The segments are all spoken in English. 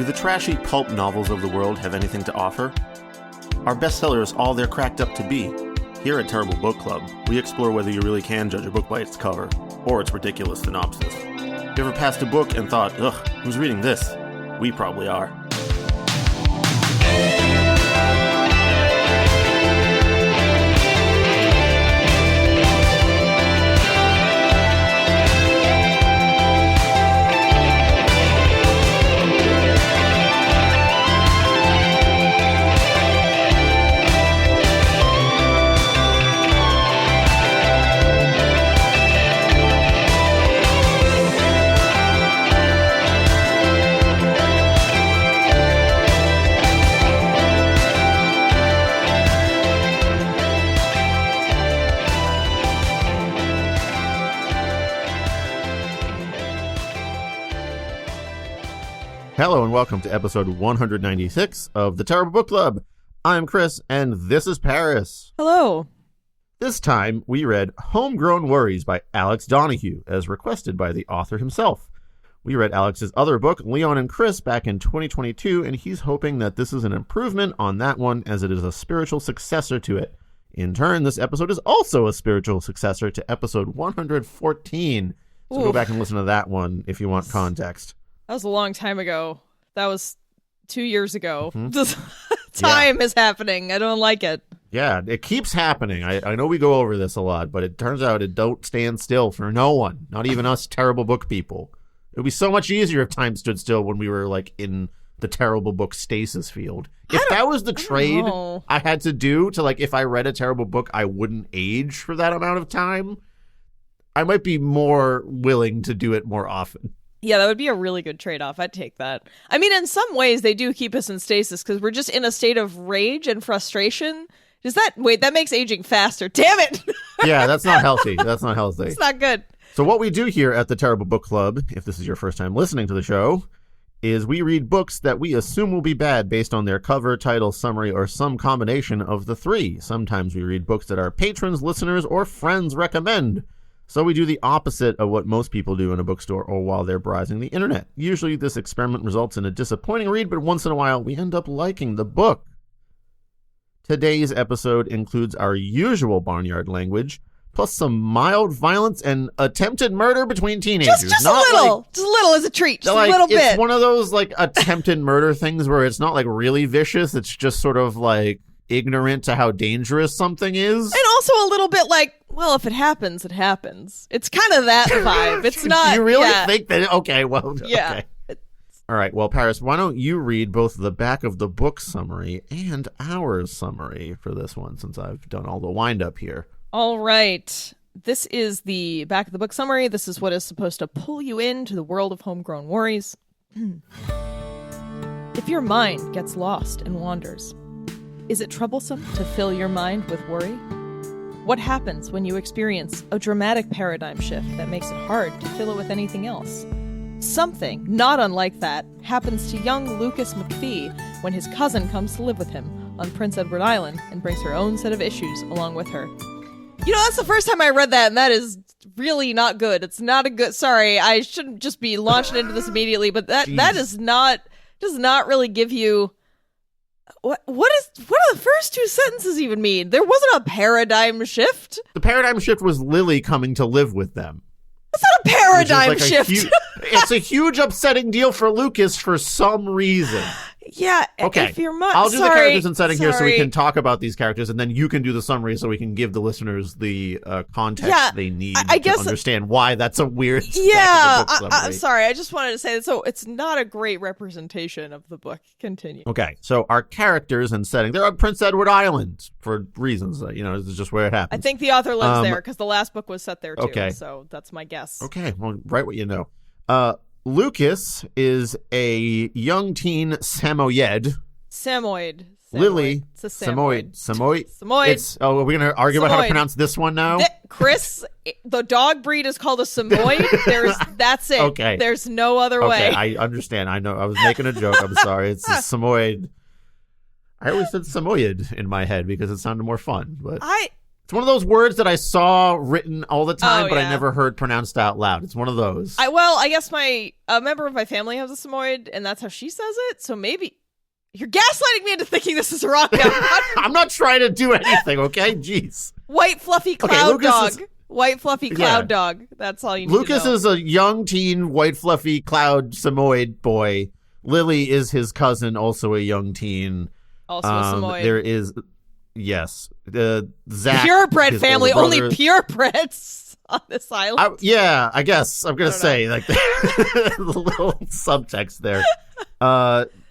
Do the trashy pulp novels of the world have anything to offer? Are bestsellers all they're cracked up to be? Here at Terrible Book Club, we explore whether you really can judge a book by its cover, or its ridiculous synopsis. You ever passed a book and thought, ugh, who's reading this? We probably are. Hello and welcome to episode 196 of the Terrible Book Club. I'm Chris, and this is Paris. Hello. This time, we read Homegrown Worries by Alex Donahue, as requested by the author himself. We read Alex's other book, Leon and Chris, back in 2022, and he's hoping that this is an improvement on that one, as it is a spiritual successor to it. In turn, this episode is also a spiritual successor to episode 114. So go back and listen to that one if you want context. That was a long time ago. That was 2 years ago. Mm-hmm. Time is happening. I don't like it. Yeah, it keeps happening. I know we go over this a lot, but it turns out it don't stand still for no one, not even us terrible book people. It would be so much easier if time stood still when we were like in the terrible book stasis field. If that was the trade I had to do to, like, if I read a terrible book, I wouldn't age for that amount of time, I might be more willing to do it more often. Yeah, that would be a really good trade-off. I'd take that. I mean, in some ways, they do keep us in stasis because we're just in a state of rage and frustration. That makes aging faster. Damn it! Yeah, that's not healthy. That's not healthy. It's not good. So what we do here at the Terrible Book Club, if this is your first time listening to the show, is we read books that we assume will be bad based on their cover, title, summary, or some combination of the three. Sometimes we read books that our patrons, listeners, or friends recommend. So we do the opposite of what most people do in a bookstore or while they're browsing the internet. Usually this experiment results in a disappointing read, but once in a while we end up liking the book. Today's episode includes our usual barnyard language, plus some mild violence and attempted murder between teenagers. Just a little. Just a little as a treat. Just a little bit. It's one of those like attempted murder things where it's not like really vicious. It's just sort of like ignorant to how dangerous something is. And also a little bit like, well, if it happens, it happens. It's kind of that vibe. It's not. You really think that? Okay, well, yeah. Okay. All right, well, Paris, why don't you read both the back of the book summary and our summary for this one, since I've done all the wind-up here. All right. This is the back of the book summary. This is what is supposed to pull you into the world of homegrown worries. If your mind gets lost and wanders, is it troublesome to fill your mind with worry? What happens when you experience a dramatic paradigm shift that makes it hard to fill it with anything else? Something not unlike that happens to young Lucas McPhee when his cousin comes to live with him on Prince Edward Island and brings her own set of issues along with her. You know, that's the first time I read that, and that is really not good. It's not a good... Sorry, I shouldn't just be launching into this immediately, but that does not really give you... What do the first two sentences even mean? There wasn't a paradigm shift. The paradigm shift was Lily coming to live with them. That's not a paradigm shift. It's a huge upsetting deal for Lucas for some reason. Yeah. Okay. If you're I'll do the characters and setting here so we can talk about these characters, and then you can do the summary so we can give the listeners the context they need to understand why that's a weird. Yeah. I'm sorry. I just wanted to say that. So it's not a great representation of the book. Continue. Okay. So our characters and setting, they're on Prince Edward Island for reasons that, this is just where it happens. I think the author lives there because the last book was set there too. Okay. So that's my guess. Okay. Well, write what you know. Lucas is a young teen Samoyed. Samoyed. Lily. It's a Samoyed. Samoyed. Are we going to argue about how to pronounce this one now? Chris, the dog breed is called a Samoyed. That's it. Okay. There's no other way. I understand. I know. I was making a joke. I'm sorry. It's a Samoyed. I always said Samoyed in my head because it sounded more fun. But It's one of those words that I saw written all the time, but I yeah. never heard pronounced out loud. It's one of those. I guess a member of my family has a Samoyed, and that's how she says it. So maybe you're gaslighting me into thinking this is wrong. I'm not trying to do anything, okay? Jeez. White fluffy cloud dog. Is, white fluffy cloud dog. That's all you need Lucas to know. is a young teen, white fluffy cloud Samoyed boy. Lily is his cousin, also a young teen. Also a Samoyed. There is... Yes. Zach, purebred family, only purebreds on this island. I guess. I'm going to say, like, the little subtext there.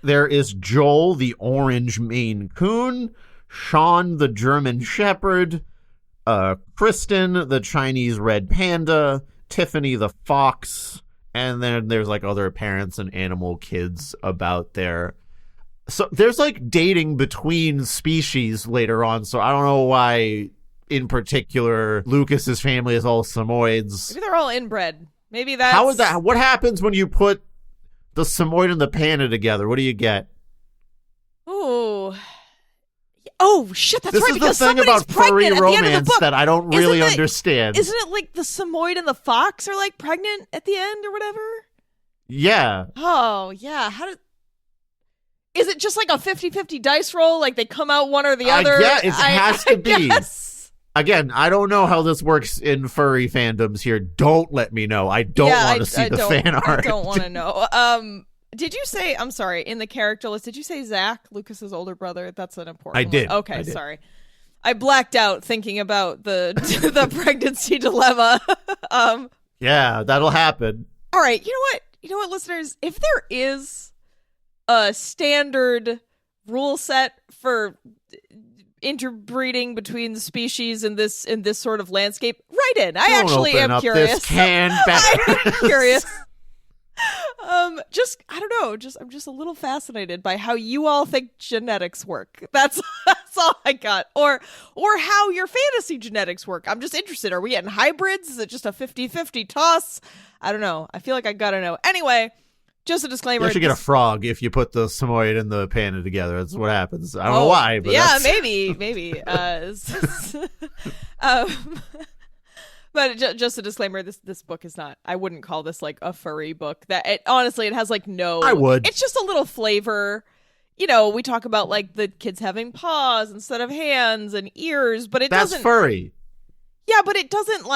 There is Joel, the orange Maine Coon, Sean, the German Shepherd, Kristen, the Chinese Red Panda, Tiffany, the Fox, and then there's, like, other parents and animal kids about there. So there's like dating between species later on, so I don't know why in particular Lucas's family is all Samoyeds. Maybe they're all inbred. Maybe that's... How is that? What happens when you put the Samoyed and the panda together? What do you get? Ooh. Oh, shit, that's this right, because somebody's pregnant. This is the thing about furry romance that I don't really understand. Isn't it like the Samoyed and the fox are like pregnant at the end or whatever? Yeah. Oh, yeah. Is it just like a 50-50 dice roll? Like they come out one or the other? Yeah, it has to be. Guess. Again, I don't know how this works in furry fandoms here. Don't let me know. I don't want to see the fan art. I don't want to know. Did you say, I'm sorry, in the character list, did you say Zach, Lucas's older brother? That's an important one. Did. Okay, sorry. I blacked out thinking about the the pregnancy dilemma. Yeah, that'll happen. All right, you know what, listeners? If there is a standard rule set for interbreeding between the species in this sort of landscape, write in. I actually am curious. I'm curious. I don't know. I'm just a little fascinated by how you all think genetics work. That's all I got. Or how your fantasy genetics work. I'm just interested. Are we getting hybrids? Is it just a 50-50 toss? I don't know. I feel like I gotta know. Anyway, just a disclaimer. You should get a frog if you put the Samoyed and the panda together. That's what happens. I don't know why, but yeah, maybe. But just a disclaimer, this book is not, I wouldn't call this like a furry book. Honestly, it has like no... I would. It's just a little flavor. You know, we talk about like the kids having paws instead of hands and ears, but that's furry. Yeah, but it doesn't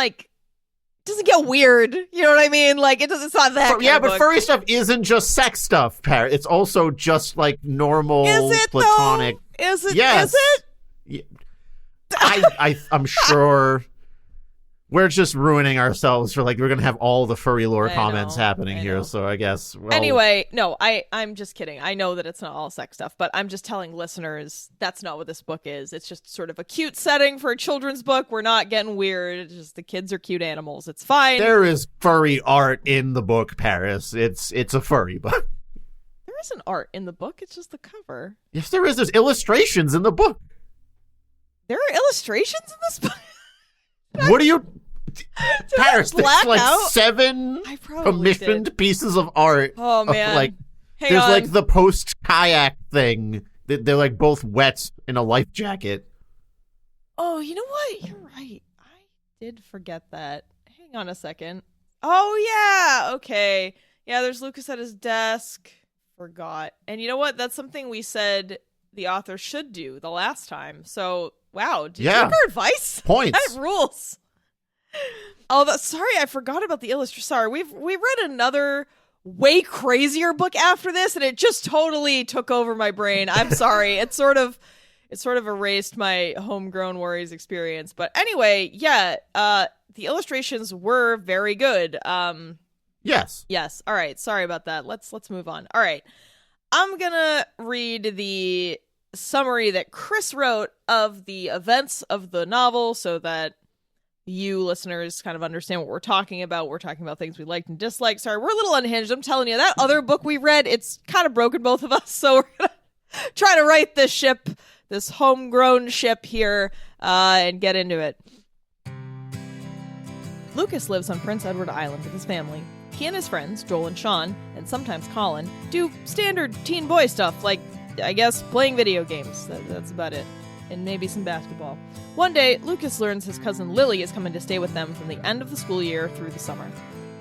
get weird. You know what I mean? Like, it's not that kind of but book. Furry stuff isn't just sex stuff, Parrot. It's also just like normal platonic. Though? Is it? Yes. Is it? I'm sure we're just ruining ourselves for like we're gonna have all the furry lore comments happening here. So I guess. Well, anyway, no, I'm just kidding. I know that it's not all sex stuff, but I'm just telling listeners that's not what this book is. It's just sort of a cute setting for a children's book. We're not getting weird. It's just the kids are cute animals. It's fine. There is furry art in the book, Paris. It's a furry book. There isn't art in the book. It's just the cover. Yes, there is. There's illustrations in the book. There are illustrations in this book? What do you... Paris, there's like out? 7 commissioned pieces of art. Oh, man. Like, there's like the post-kayak thing. They're like both wet in a life jacket. Oh, you know what? You're right. I did forget that. Hang on a second. Oh, yeah. Okay. Yeah, there's Lucas at his desk. Forgot. And you know what? That's something we said the author should do the last time. So, wow. Did you take our advice? Points. That rules. Oh, sorry, I forgot about the illustration. Sorry, we read another way crazier book after this, and it just totally took over my brain. I'm sorry. It sort of erased my homegrown worries experience. But anyway, yeah, the illustrations were very good. Yes. All right. Sorry about that. Let's move on. All right. I'm gonna read the summary that Chris wrote of the events of the novel so that you listeners kind of understand what we're talking about. We're talking about things we liked and disliked. Sorry, we're a little unhinged. I'm telling you, that other book we read, it's kind of broken both of us. So we're going to try to right this ship, this homegrown ship here, and get into it. Lucas lives on Prince Edward Island with his family. He and his friends, Joel and Sean, and sometimes Colin, do standard teen boy stuff like, I guess, playing video games. That's about it. and maybe some basketball. One day, Lucas learns his cousin Lily is coming to stay with them from the end of the school year through the summer.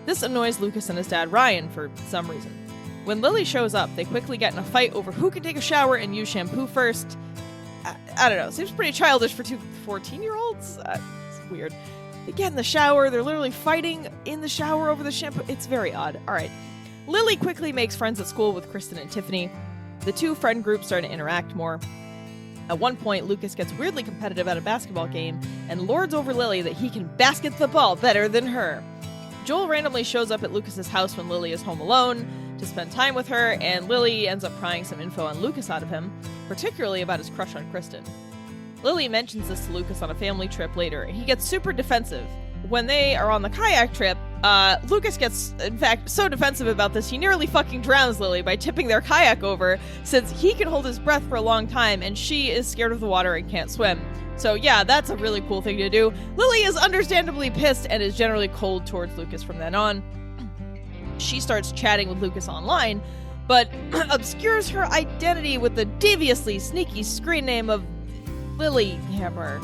This annoys Lucas and his dad Ryan for some reason. When Lily shows up, they quickly get in a fight over who can take a shower and use shampoo first. I don't know, seems pretty childish for two 14-year-olds. It's weird. They get in the shower, they're literally fighting in the shower over the shampoo. It's very odd. Alright. Lily quickly makes friends at school with Kristen and Tiffany. The two friend groups start to interact more. At one point, Lucas gets weirdly competitive at a basketball game and lords over Lily that he can basket the ball better than her. Joel randomly shows up at Lucas's house when Lily is home alone to spend time with her, and Lily ends up prying some info on Lucas out of him, particularly about his crush on Kristen. Lily mentions this to Lucas on a family trip later, and he gets super defensive. When they are on the kayak trip, Lucas gets, in fact, so defensive about this, he nearly fucking drowns Lily by tipping their kayak over, since he can hold his breath for a long time, and she is scared of the water and can't swim. So yeah, that's a really cool thing to do. Lily is understandably pissed and is generally cold towards Lucas from then on. She starts chatting with Lucas online, but obscures her identity with the deviously sneaky screen name of Lilyhammer.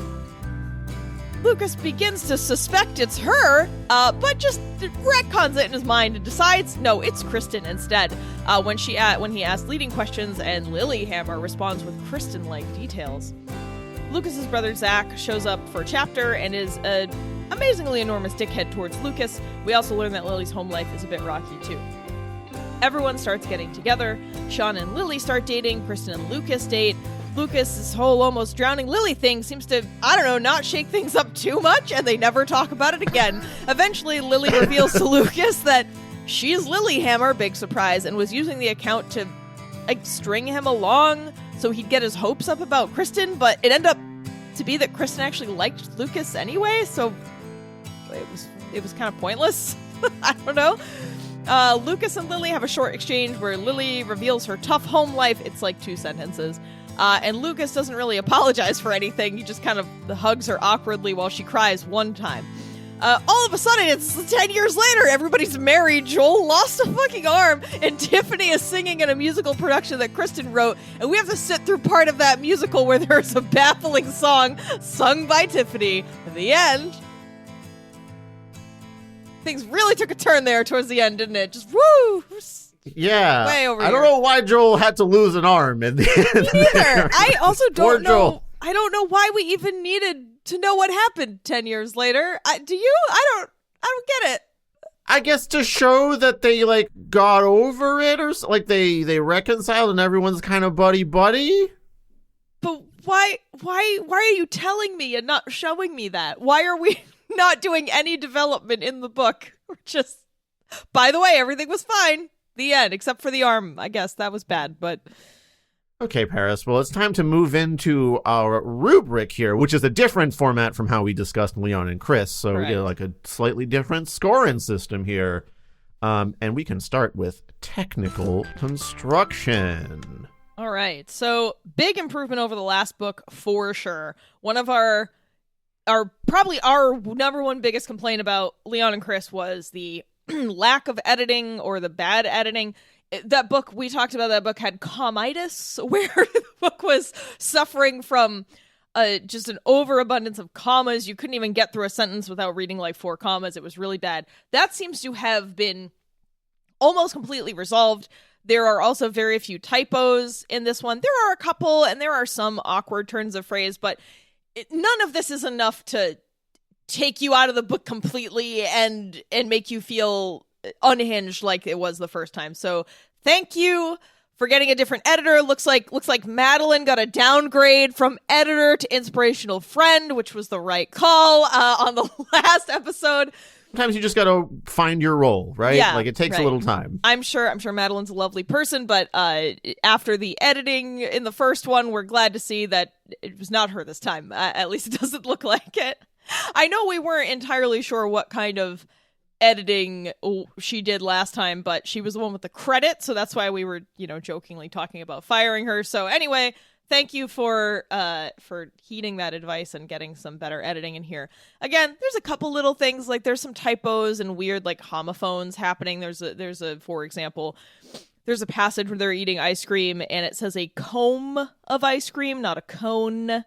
Lucas begins to suspect it's her, but just retcons it in his mind and decides, no, it's Kristen instead. When he asks leading questions, and Lilyhammer responds with Kristen-like details. Lucas's brother Zach shows up for a chapter and is an amazingly enormous dickhead towards Lucas. We also learn that Lily's home life is a bit rocky too. Everyone starts getting together. Sean and Lily start dating. Kristen and Lucas date. Lucas's whole almost drowning Lily thing seems to, not shake things up too much, and they never talk about it again. Eventually, Lily reveals to Lucas that she's Lilyhammer, big surprise, and was using the account to string him along so he'd get his hopes up about Kristen, but it ended up to be that Kristen actually liked Lucas anyway, so it was kind of pointless. I don't know. Lucas and Lily have a short exchange where Lily reveals her tough home life. It's like 2 sentences. And Lucas doesn't really apologize for anything. He just kind of hugs her awkwardly while she cries one time. All of a sudden, it's 10 years later, everybody's married, Joel lost a fucking arm, and Tiffany is singing in a musical production that Kristen wrote, and we have to sit through part of that musical where there's a baffling song sung by Tiffany. At the end, things really took a turn there towards the end, didn't it? Just woo! Yeah. Way over I don't know why Joel had to lose an arm in the end. Me neither. I also don't know. Joel. I don't know why we even needed to know what happened 10 years later. Do you? I don't get it. I guess to show that they got over it, or they reconciled and everyone's kind of buddy. But why are you telling me and not showing me that? Why are we not doing any development in the book? We're just, by the way, everything was fine. The end, except for the arm. I guess that was bad, but... Okay, Paris. Well, it's time to move into our rubric here, which is a different format from how we discussed Leon and Chris. So we get a slightly different scoring system here. And we can start with technical construction. All right. So big improvement over the last book for sure. One of our probably our number one biggest complaint about Leon and Chris was the lack of editing or the bad editing. That book, we talked about that book had commitis, where the book was suffering from just an overabundance of commas. You couldn't even get through a sentence without reading 4 commas. It was really bad. That seems to have been almost completely resolved. There are also very few typos in this one. There are a couple, and there are some awkward turns of phrase, but none of this is enough to take you out of the book completely and make you feel unhinged like it was the first time. So thank you for getting a different editor. Looks like Madeline got a downgrade from editor to inspirational friend, which was the right call on the last episode. Sometimes you just got to find your role, right? Yeah, it takes a little time. I'm sure Madeline's a lovely person, but after the editing in the first one, we're glad to see that it was not her this time. At least it doesn't look like it. I know we weren't entirely sure what kind of editing she did last time, but she was the one with the credit, so that's why we were, jokingly talking about firing her. So anyway, thank you for heeding that advice and getting some better editing in here. Again, there's a couple little things, there's some typos and weird homophones happening. There's a for example, there's a passage where they're eating ice cream and it says a comb of ice cream, not a cone.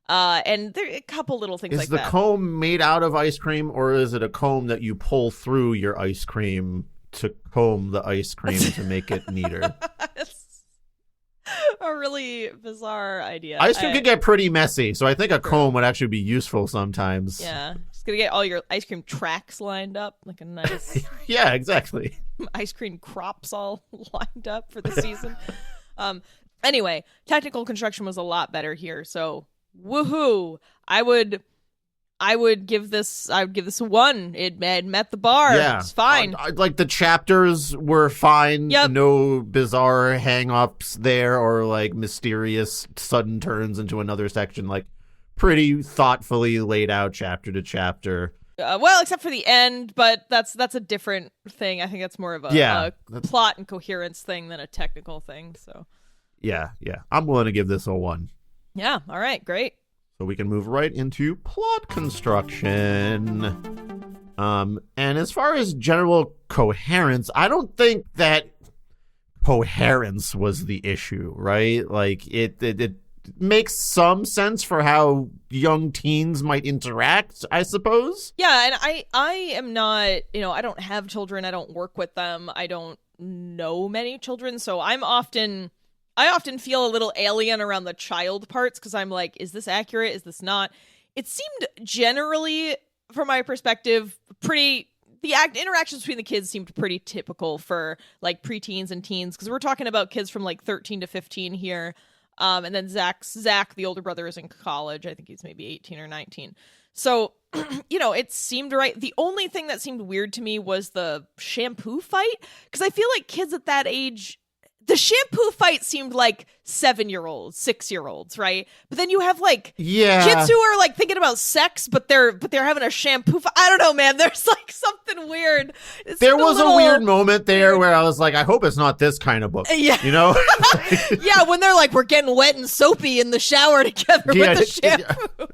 And there are a couple little things like that. Is the comb made out of ice cream, or is it a comb that you pull through your ice cream to comb the ice cream to make it neater? It's a really bizarre idea. Ice cream can get pretty messy, so I think a comb would actually be useful sometimes. Yeah. Just gonna get all your ice cream tracks lined up, like a nice Yeah, exactly. ice cream crops all lined up for the season. Anyway, technical construction was a lot better here, so woohoo! I would give this a 1. It met the bar. Yeah, It's fine. Like the chapters were fine. Yep. No bizarre hang-ups there or like mysterious sudden turns into another section. Like pretty thoughtfully laid out chapter to chapter. Well, except for the end, but that's a different thing. I think that's more of a plot and coherence thing than a technical thing. So yeah, I'm willing to give this a 1. yeah, all right, great. So we can move right into plot construction. And as far as general coherence, I don't think that coherence was the issue, right? Like it makes some sense for how young teens might interact, I suppose. Yeah, and I am not, I don't have children. I don't work with them. I don't know many children, so I often feel a little alien around the child parts because I'm like, is this accurate? Is this not? It seemed generally, from my perspective, interactions between the kids seemed pretty typical for like preteens and teens because we're talking about kids from like 13 to 15 here. And then Zach, the older brother, is in college. I think he's maybe 18 or 19. So, it seemed right. The only thing that seemed weird to me was the shampoo fight because I feel like kids at that age, the shampoo fight seemed like 7-year-olds, 6-year-olds, right? But then you have like kids who are like thinking about sex, but they're having a shampoo fight. I don't know, man. There's like something weird. There was a weird moment there where I was like, I hope it's not this kind of book. Yeah. Yeah, when they're like, we're getting wet and soapy in the shower together with the shampoo.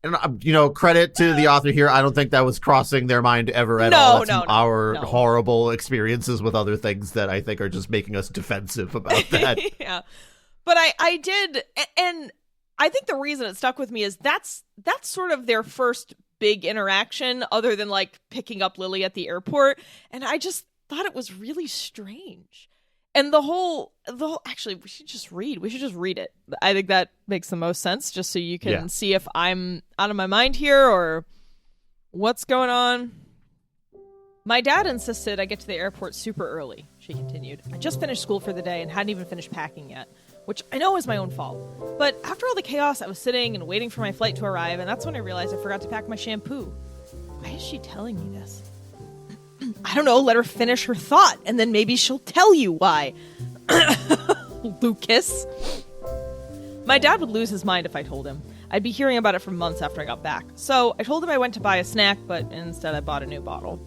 And, credit to the author here. I don't think that was crossing their mind ever at all. That's our horrible experiences with other things that I think are just making us defensive about that. Yeah. But I did, and I think the reason it stuck with me is that's sort of their first big interaction other than like picking up Lily at the airport. And I just thought it was really strange. And the whole actually, we should just read it. I think that makes the most sense just so you can see if I'm out of my mind here or what's going on. My dad insisted I get to the airport super early, she continued. I just finished school for the day and hadn't even finished packing yet, which I know is my own fault. But after all the chaos, I was sitting and waiting for my flight to arrive, and that's when I realized I forgot to pack my shampoo. Why is she telling me this? I don't know, let her finish her thought, and then maybe she'll tell you why. Lucas. My dad would lose his mind if I told him. I'd be hearing about it for months after I got back. So I told him I went to buy a snack, but instead I bought a new bottle.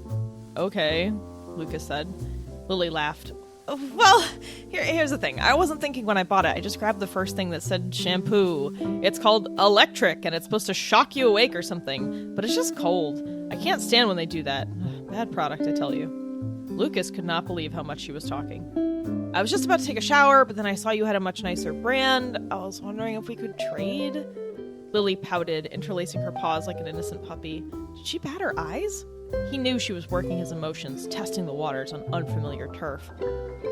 Okay, Lucas said. Lily laughed. Well, here's the thing. I wasn't thinking when I bought it. I just grabbed the first thing that said shampoo. It's called electric, and it's supposed to shock you awake or something. But it's just cold. I can't stand when they do that. Bad product, I tell you. Lucas could not believe how much she was talking. I was just about to take a shower, but then I saw you had a much nicer brand. I was wondering if we could trade. Lily pouted, interlacing her paws like an innocent puppy. Did she bat her eyes? He knew she was working his emotions, testing the waters on unfamiliar turf.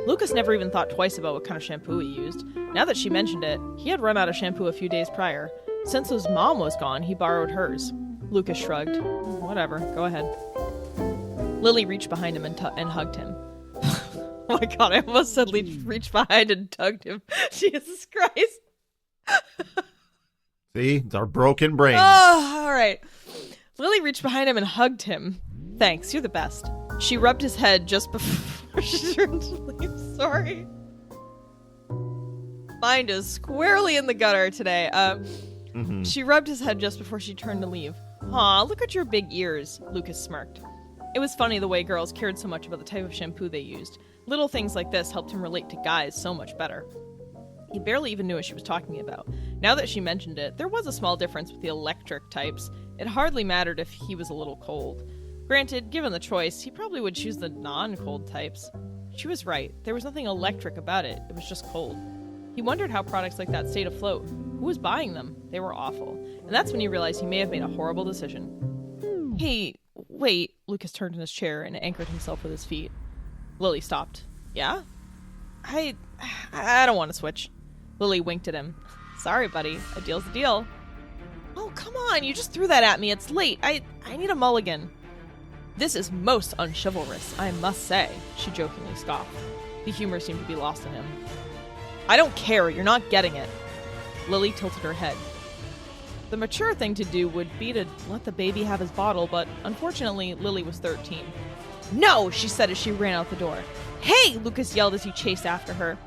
Lucas never even thought twice about what kind of shampoo he used. Now that she mentioned it, he had run out of shampoo a few days prior. Since his mom was gone, he borrowed hers. Lucas shrugged. Whatever, go ahead. Lily reached behind him and hugged him. Oh my god, I almost said reached behind and tugged him. Jesus Christ. See? It's our broken brain. Oh, all right. Lily reached behind him and hugged him. Thanks, you're the best. She rubbed his head just before she turned to leave. Sorry. Mind is squarely in the gutter today. She rubbed his head just before she turned to leave. Aw, look at your big ears, Lucas smirked. It was funny the way girls cared so much about the type of shampoo they used. Little things like this helped him relate to guys so much better. He barely even knew what she was talking about. Now that she mentioned it, there was a small difference with the electric types. It hardly mattered if he was a little cold. Granted, given the choice, he probably would choose the non-cold types. She was right. There was nothing electric about it. It was just cold. He wondered how products like that stayed afloat. Who was buying them? They were awful. And that's when he realized he may have made a horrible decision. Hey, wait. Lucas turned in his chair and anchored himself with his feet. Lily stopped. Yeah? I don't want to switch. Lily winked at him. Sorry, buddy. A deal's a deal. Oh, come on. You just threw that at me. It's late. I need a mulligan. This is most unchivalrous, I must say, she jokingly scoffed. The humor seemed to be lost in him. I don't care. You're not getting it. Lily tilted her head. The mature thing to do would be to let the baby have his bottle, but unfortunately, Lily was 13. No, she said as she ran out the door. Hey, Lucas yelled as he chased after her.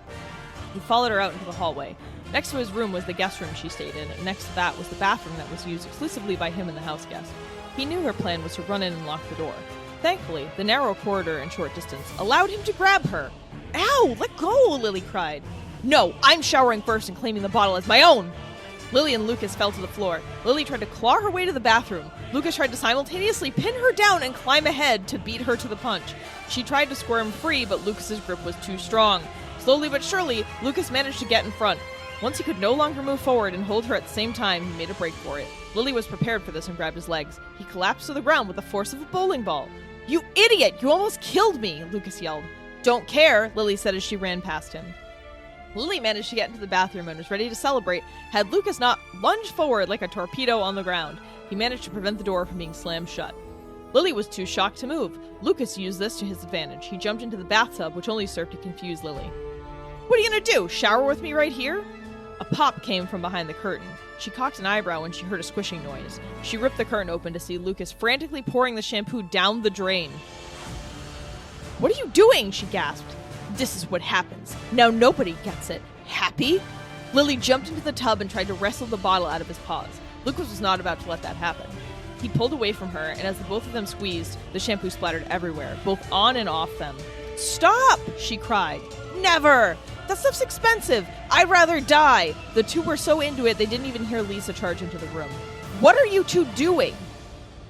He followed her out into the hallway. Next to his room was the guest room she stayed in, and next to that was the bathroom that was used exclusively by him and the house guest. He knew her plan was to run in and lock the door. Thankfully, the narrow corridor and short distance allowed him to grab her. Ow, let go, Lily cried. No, I'm showering first and claiming the bottle as my own. Lily and Lucas fell to the floor. Lily tried to claw her way to the bathroom. Lucas tried to simultaneously pin her down and climb ahead to beat her to the punch. She tried to squirm free, but Lucas's grip was too strong. Slowly but surely, Lucas managed to get in front. Once he could no longer move forward and hold her at the same time, he made a break for it. Lily was prepared for this and grabbed his legs. He collapsed to the ground with the force of a bowling ball. You idiot! You almost killed me! Lucas yelled. Don't care, Lily said as she ran past him. Lily managed to get into the bathroom and was ready to celebrate had Lucas not lunged forward like a torpedo on the ground. He managed to prevent the door from being slammed shut. Lily was too shocked to move. Lucas used this to his advantage. He jumped into the bathtub, which only served to confuse Lily. What are you gonna do? Shower with me right here? A pop came from behind the curtain. She cocked an eyebrow when she heard a squishing noise. She ripped the curtain open to see Lucas frantically pouring the shampoo down the drain. What are you doing? She gasped. This is what happens. Now nobody gets it. Happy? Lily jumped into the tub and tried to wrestle the bottle out of his paws. Lucas was not about to let that happen. He pulled away from her, and as the both of them squeezed, the shampoo splattered everywhere, both on and off them. Stop! She cried. Never! That stuff's expensive. I'd rather die. The two were so into it, they didn't even hear Lisa charge into the room. What are you two doing?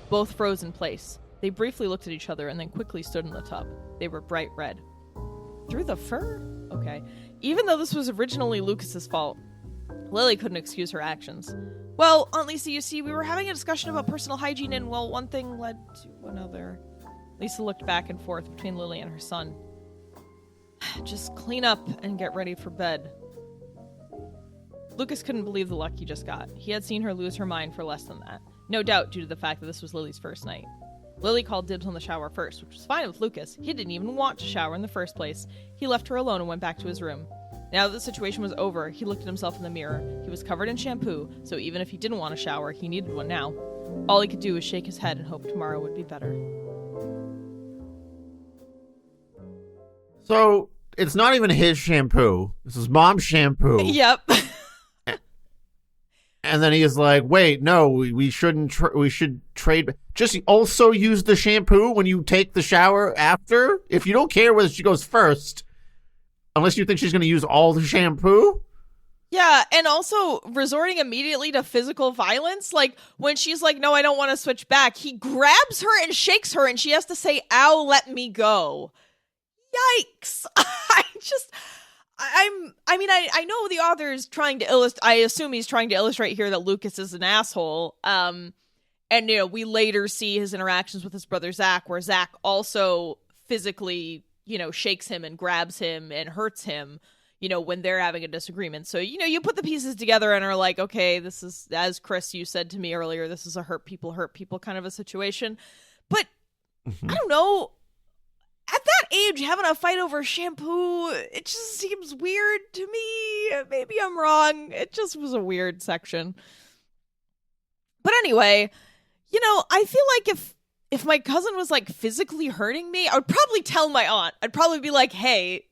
Both froze in place. They briefly looked at each other and then quickly stood in the tub. They were bright red. Through the fur? Okay. Even though this was originally Lucas's fault, Lily couldn't excuse her actions. Well, Aunt Lisa, you see, we were having a discussion about personal hygiene and, well, one thing led to another. Lisa looked back and forth between Lily and her son. Just clean up and get ready for bed. Lucas couldn't believe the luck he just got. He had seen her lose her mind for less than that. No doubt due to the fact that this was Lily's first night. Lily called dibs on the shower first, which was fine with Lucas. He didn't even want to shower in the first place. He left her alone and went back to his room. Now that the situation was over, he looked at himself in the mirror. He was covered in shampoo, so even if he didn't want to shower, he needed one now. All he could do was shake his head and hope tomorrow would be better. So, it's not even his shampoo. This is mom's shampoo. Yep. And then he is like, wait, no, we shouldn't, we should trade. Just also use the shampoo when you take the shower after? If you don't care whether she goes first, unless you think she's going to use all the shampoo? Yeah, and also resorting immediately to physical violence. Like, when she's like, no, I don't want to switch back, he grabs her and shakes her, and she has to say, ow, let me go. Yikes. I know the author's trying to illustrate, I assume he's trying to illustrate here that Lucas is an asshole. And, you know, we later see his interactions with his brother Zach, where Zach also physically, you know, shakes him and grabs him and hurts him, you know, when they're having a disagreement. So, you know, you put the pieces together and are like, okay, this is, as Chris, you said to me earlier, this is a hurt people kind of a situation. But, I don't know. At that age, having a fight over shampoo, it just seems weird to me. Maybe I'm wrong. It just was a weird section. But anyway, you know, I feel like if my cousin was, like, physically hurting me, I would probably tell my aunt. I'd probably be like, hey,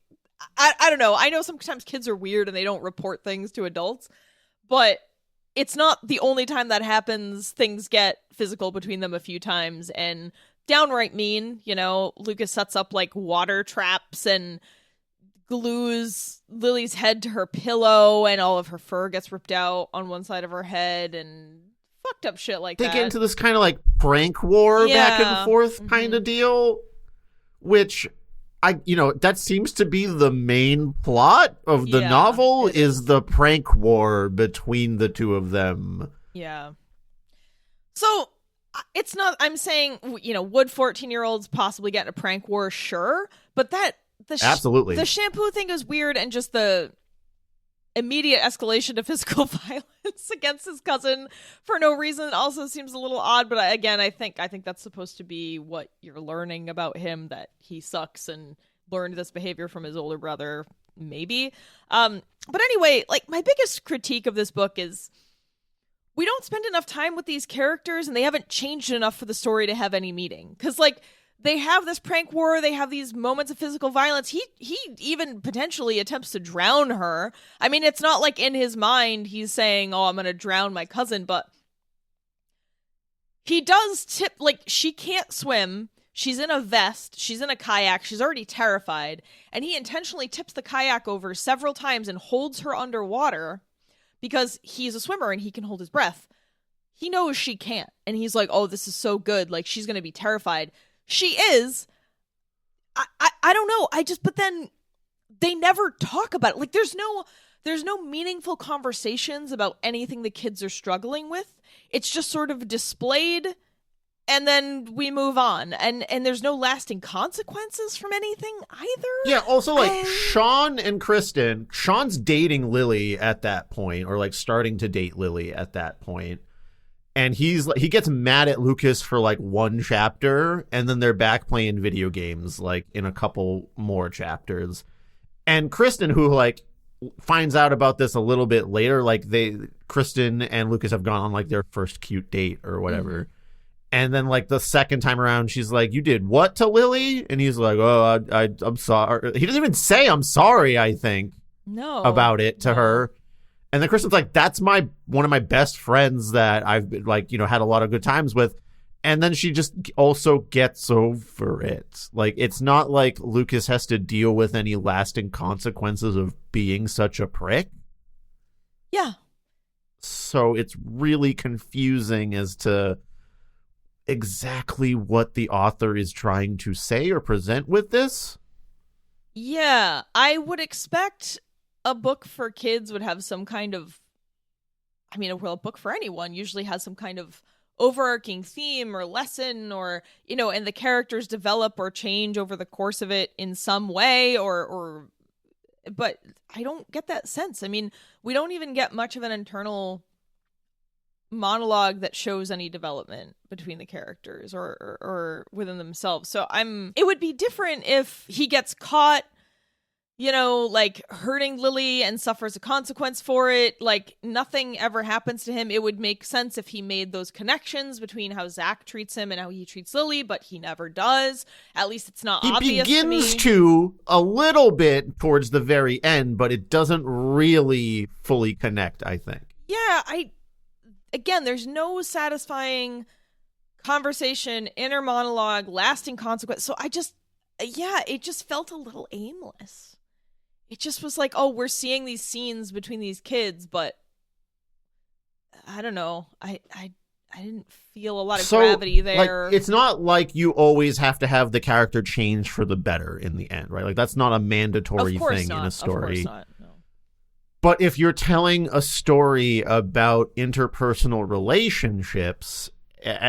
I don't know. I know sometimes kids are weird and they don't report things to adults, but it's not the only time that happens. Things get physical between them a few times, and downright mean. You know, Lucas sets up like water traps and glues Lily's head to her pillow, and all of her fur gets ripped out on one side of her head, and fucked up shit like that. They get into this kind of like prank war back and forth kind of deal, which that seems to be the main plot of the novel is the prank war between the two of them. Yeah. So it's not, I'm saying, would 14-year-olds possibly get in a prank war? Sure. But absolutely. The shampoo thing is weird, and just the immediate escalation of physical violence against his cousin for no reason also seems a little odd. But again, I think that's supposed to be what you're learning about him, that he sucks and learned this behavior from his older brother, maybe. But anyway, like, my biggest critique of this book is we don't spend enough time with these characters, and they haven't changed enough for the story to have any meaning. Because, like, they have this prank war, they have these moments of physical violence. He even potentially attempts to drown her. I mean, it's not like in his mind he's saying, oh, I'm going to drown my cousin, but he does tip, like, she can't swim. She's in a vest. She's in a kayak. She's already terrified. And he intentionally tips the kayak over several times and holds her underwater because he's a swimmer and he can hold his breath. He knows she can't. And he's like, oh, this is so good. Like, she's going to be terrified. She is. I don't know. But then they never talk about it. Like, there's no meaningful conversations about anything the kids are struggling with. It's just sort of displayed, and then we move on. And there's no lasting consequences from anything either. Yeah, also, like, Sean and Kristen, Sean's dating Lily at that point, or, like, starting to date Lily at that point. And he gets mad at Lucas for, like, one chapter, and then they're back playing video games, like, in a couple more chapters. And Kristen, who, like, finds out about this a little bit later, like, Kristen and Lucas have gone on, like, their first cute date or whatever. Mm-hmm. And then, like, the second time around, she's like, you did what to Lily? And he's like, oh, I'm sorry. He doesn't even say I'm sorry, I think. No. About it to her. And then Kristen's like, that's one of my best friends that I've been, like, had a lot of good times with. And then she just also gets over it. Like, it's not like Lucas has to deal with any lasting consequences of being such a prick. Yeah. So it's really confusing as to exactly what the author is trying to say or present with this. Yeah, I would expect a book for kids would have some kind of, a book for anyone usually has some kind of overarching theme or lesson, or, and the characters develop or change over the course of it in some way, but I don't get that sense. I mean, we don't even get much of an internal monologue that shows any development between the characters or within themselves. So it would be different if he gets caught, like, hurting Lily and suffers a consequence for it. Like, nothing ever happens to him. It would make sense if he made those connections between how Zach treats him and how he treats Lily, but he never does. At least it's not obvious to me. He begins to a little bit towards the very end, but it doesn't really fully connect, I think. Yeah, again, there's no satisfying conversation, inner monologue, lasting consequence. So it just felt a little aimless. It just was like, oh, we're seeing these scenes between these kids, but I don't know. I didn't feel a lot of gravity there. Like, it's not like you always have to have the character change for the better in the end, right? Like, that's not a mandatory thing in a story. Of course not. No. But if you're telling a story about interpersonal relationships,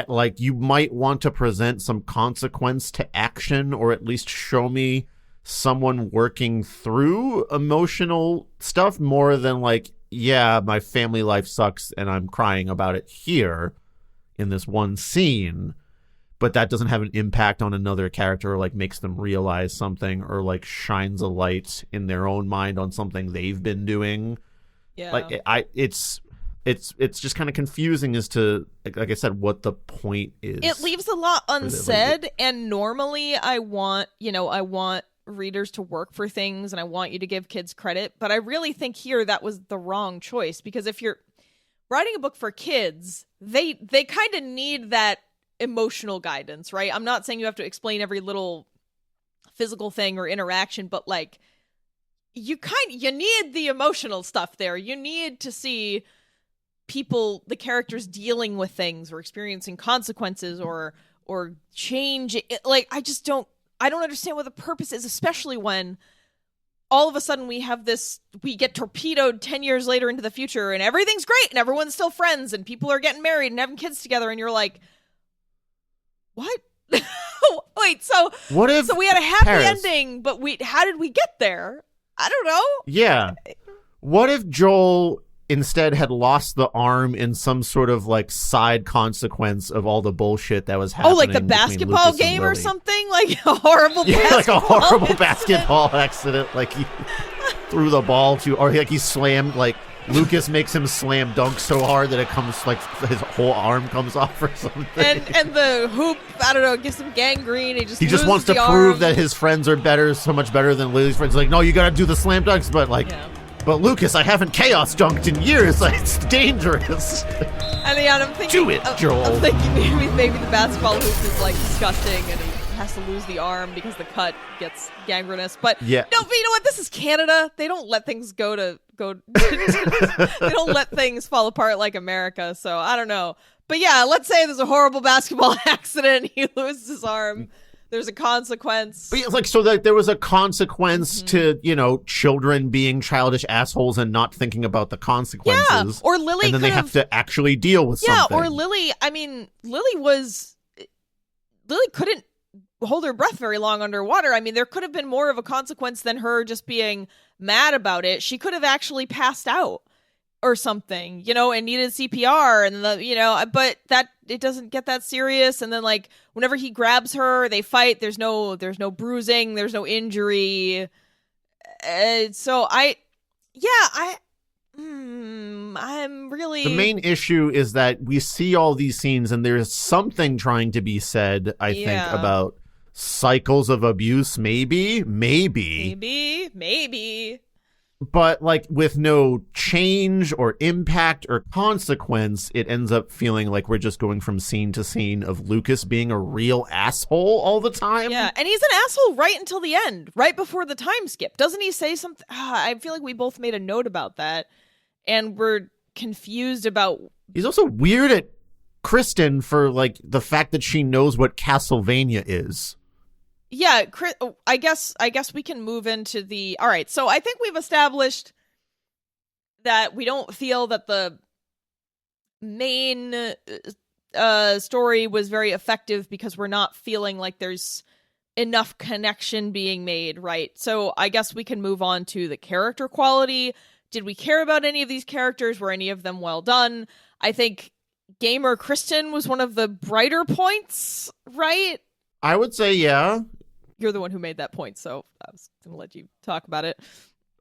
like, you might want to present some consequence to action, or at least show me someone working through emotional stuff more than, like, yeah, my family life sucks and I'm crying about it here in this one scene, but that doesn't have an impact on another character, or, like, makes them realize something, or, like, shines a light in their own mind on something they've been doing. Yeah. Like, it's just kind of confusing as to, like I said, what the point is. It leaves a lot unsaid, and normally I want readers to work for things, and I want you to give kids credit, but I really think here that was the wrong choice, because if you're writing a book for kids, they kind of need that emotional guidance, right? I'm not saying you have to explain every little physical thing or interaction, but, like, you need the emotional stuff there. You need to see the characters dealing with things or experiencing consequences or change. Like, I just don't I don't understand what the purpose is, especially when all of a sudden we get torpedoed 10 years later into the future and everything's great and everyone's still friends and people are getting married and having kids together and you're like, what? Wait, so what if we had a happy Paris, ending, but how did we get there? I don't know. Yeah. What if Joel instead had lost the arm in some sort of like side consequence of all the bullshit that was happening? Oh, like the basketball game or something? Like a horrible like a horrible basketball accident. Like he threw the ball or like he slammed, like Lucas makes him slam dunk so hard that it comes, like his whole arm comes off or something. And the hoop, I don't know, gives him gangrene. He just wants to prove that his friends are better, so much better than Lily's friends. Like, no, you got to do the slam dunks, but like... Yeah. But Lucas, I haven't chaos dunked in years. Like, it's dangerous. And yeah, I'm thinking, do it, Joel. I'm thinking maybe the basketball hoop is like disgusting, and he has to lose the arm because the cut gets gangrenous. But yeah. No, but you know what? This is Canada. They don't let things go. They don't let things fall apart like America. So I don't know. But yeah, let's say there's a horrible basketball accident. He loses his arm. There's a consequence. But like, so that there was a consequence to, children being childish assholes and not thinking about the consequences. Yeah, or Lily and then they have to actually deal with something. Yeah, or Lily, Lily couldn't hold her breath very long underwater. I mean, there could have been more of a consequence than her just being mad about it. She could have actually passed out or something, and needed CPR and but that it doesn't get that serious. And then like whenever he grabs her, they fight. There's no bruising. There's no injury. I'm really... The main issue is that we see all these scenes and there's something trying to be said, I think, about cycles of abuse, maybe. But like with no change or impact or consequence, it ends up feeling like we're just going from scene to scene of Lucas being a real asshole all the time. Yeah, and he's an asshole right until the end, right before the time skip. Doesn't he say something? I feel like we both made a note about that, and we're confused about... He's also weird at Kristen for like the fact that she knows what Castlevania is. Yeah, I guess we can move into the... All right, so I think we've established that we don't feel that the main story was very effective because we're not feeling like there's enough connection being made, right? So I guess we can move on to the character quality. Did we care about any of these characters? Were any of them well done? I think Gamer Kristen was one of the brighter points, right? I would say, yeah. You're the one who made that point, so I was going to let you talk about it.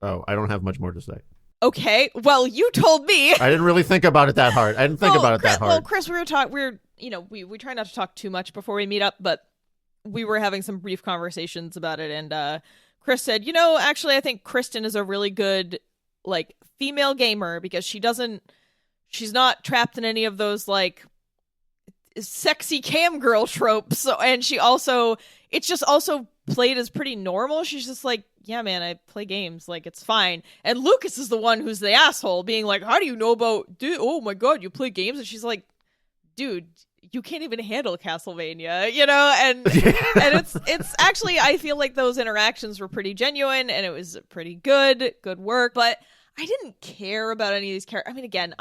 Oh, I don't have much more to say. Okay, well, you told me. I didn't really think about it that hard. I didn't think about it that hard. Well, Chris, we try not to talk too much before we meet up, but we were having some brief conversations about it, and Chris said, actually, I think Kristen is a really good, like, female gamer because she's not trapped in any of those, like, sexy cam girl tropes, and it's just also played as pretty normal. She's just like, yeah, man, I play games, like, it's fine. And Lucas is the one who's the asshole, being like, how do you know about, dude, oh my god, you play games? And she's like, dude, you can't even handle Castlevania, and it's actually, I feel like those interactions were pretty genuine, and it was pretty good work, but I didn't care about any of these characters. I mean, again,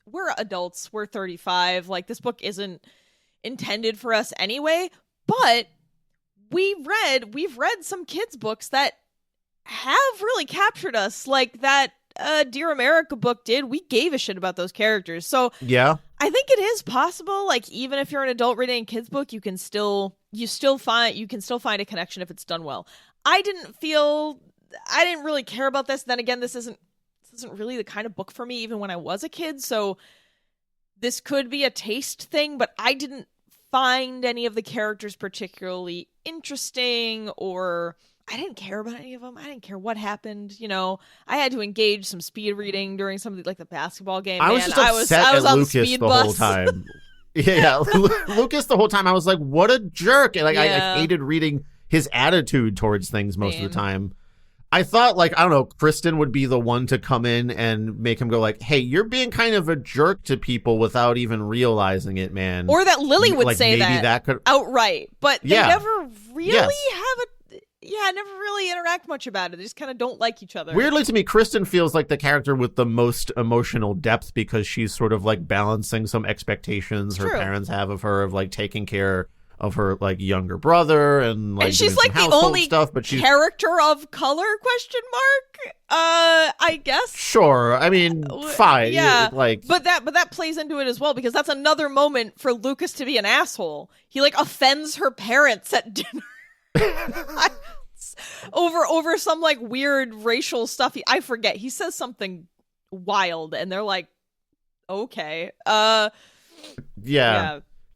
we're adults, we're 35, like, this book isn't intended for us anyway, but we've read some kids' books that have really captured us, like that Dear America book did. We gave a shit about those characters. So yeah, I think it is possible, like, even if you're an adult reading a kids' book, you can still find a connection if it's done well. I didn't really care about this. Then again, this isn't really the kind of book for me even when I was a kid, so this could be a taste thing, but I didn't find any of the characters particularly interesting, or I didn't care about any of them. I didn't care what happened. I had to engage some speed reading during some of the, like, the basketball game. I was just upset I was at on Lucas speed the bus. whole time. Yeah, Lucas the whole time. I was like, what a jerk. And like, I hated reading his attitude towards things most of the time. I thought, like, I don't know, Kristen would be the one to come in and make him go like, hey, you're being kind of a jerk to people without even realizing it, man. Or that Lily would like, say maybe that could outright. But they never really have a never really interact much about it. They just kind of don't like each other. Weirdly to me, Kristen feels like the character with the most emotional depth because she's sort of like balancing some expectations her parents have of her, of like taking care of her like younger brother and like, and she's doing like some the household only stuff, but she's character of color ? I guess. Sure. I mean, fine. Yeah. Like, but that plays into it as well, because that's another moment for Lucas to be an asshole. He like offends her parents at dinner over some like weird racial stuff. I forget. He says something wild, and they're like, okay. Yeah.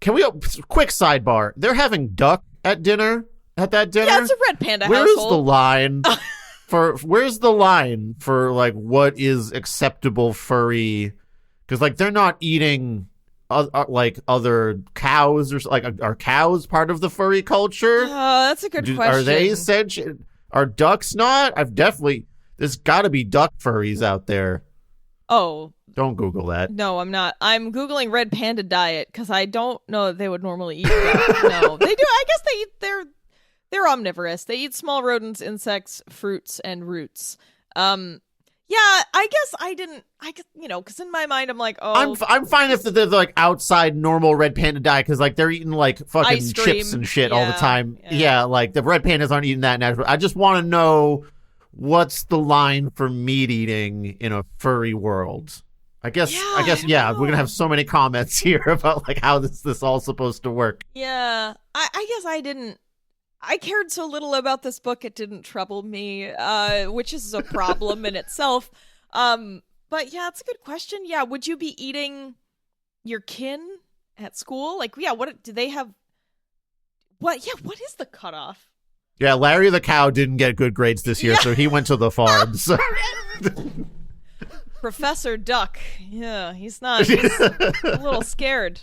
Can we quick sidebar? They're having duck at dinner. At that dinner. Yeah, it's a red panda household. household. Where's the line for like what is acceptable furry? Because like they're not eating like other cows, or like are cows part of the furry culture? That's a good question. Are they sentient? Are ducks not? There's got to be duck furries out there. Oh. Don't Google that. No, I'm not. I'm Googling red panda diet because I don't know that they would normally eat duck. No, they do. I guess they eat they're omnivorous. They eat small rodents, insects, fruits, and roots. Yeah, I guess because in my mind I'm like, oh, I'm fine if they're like outside normal red panda diet, because like they're eating like fucking ice cream. Chips and shit all the time. Yeah, like the red pandas aren't eating that naturally. I just want to know what's the line for meat eating in a furry world. I guess we're gonna have so many comments here about like how this all supposed to work. Yeah, I guess I cared so little about this book, it didn't trouble me, which is a problem in itself. But yeah, it's a good question. Yeah, would you be eating your kin at school? Like, yeah, what do they have? What is the cutoff? Yeah, Larry the cow didn't get good grades this year, so he went to the farms. Professor Duck. Yeah, he's a little scared.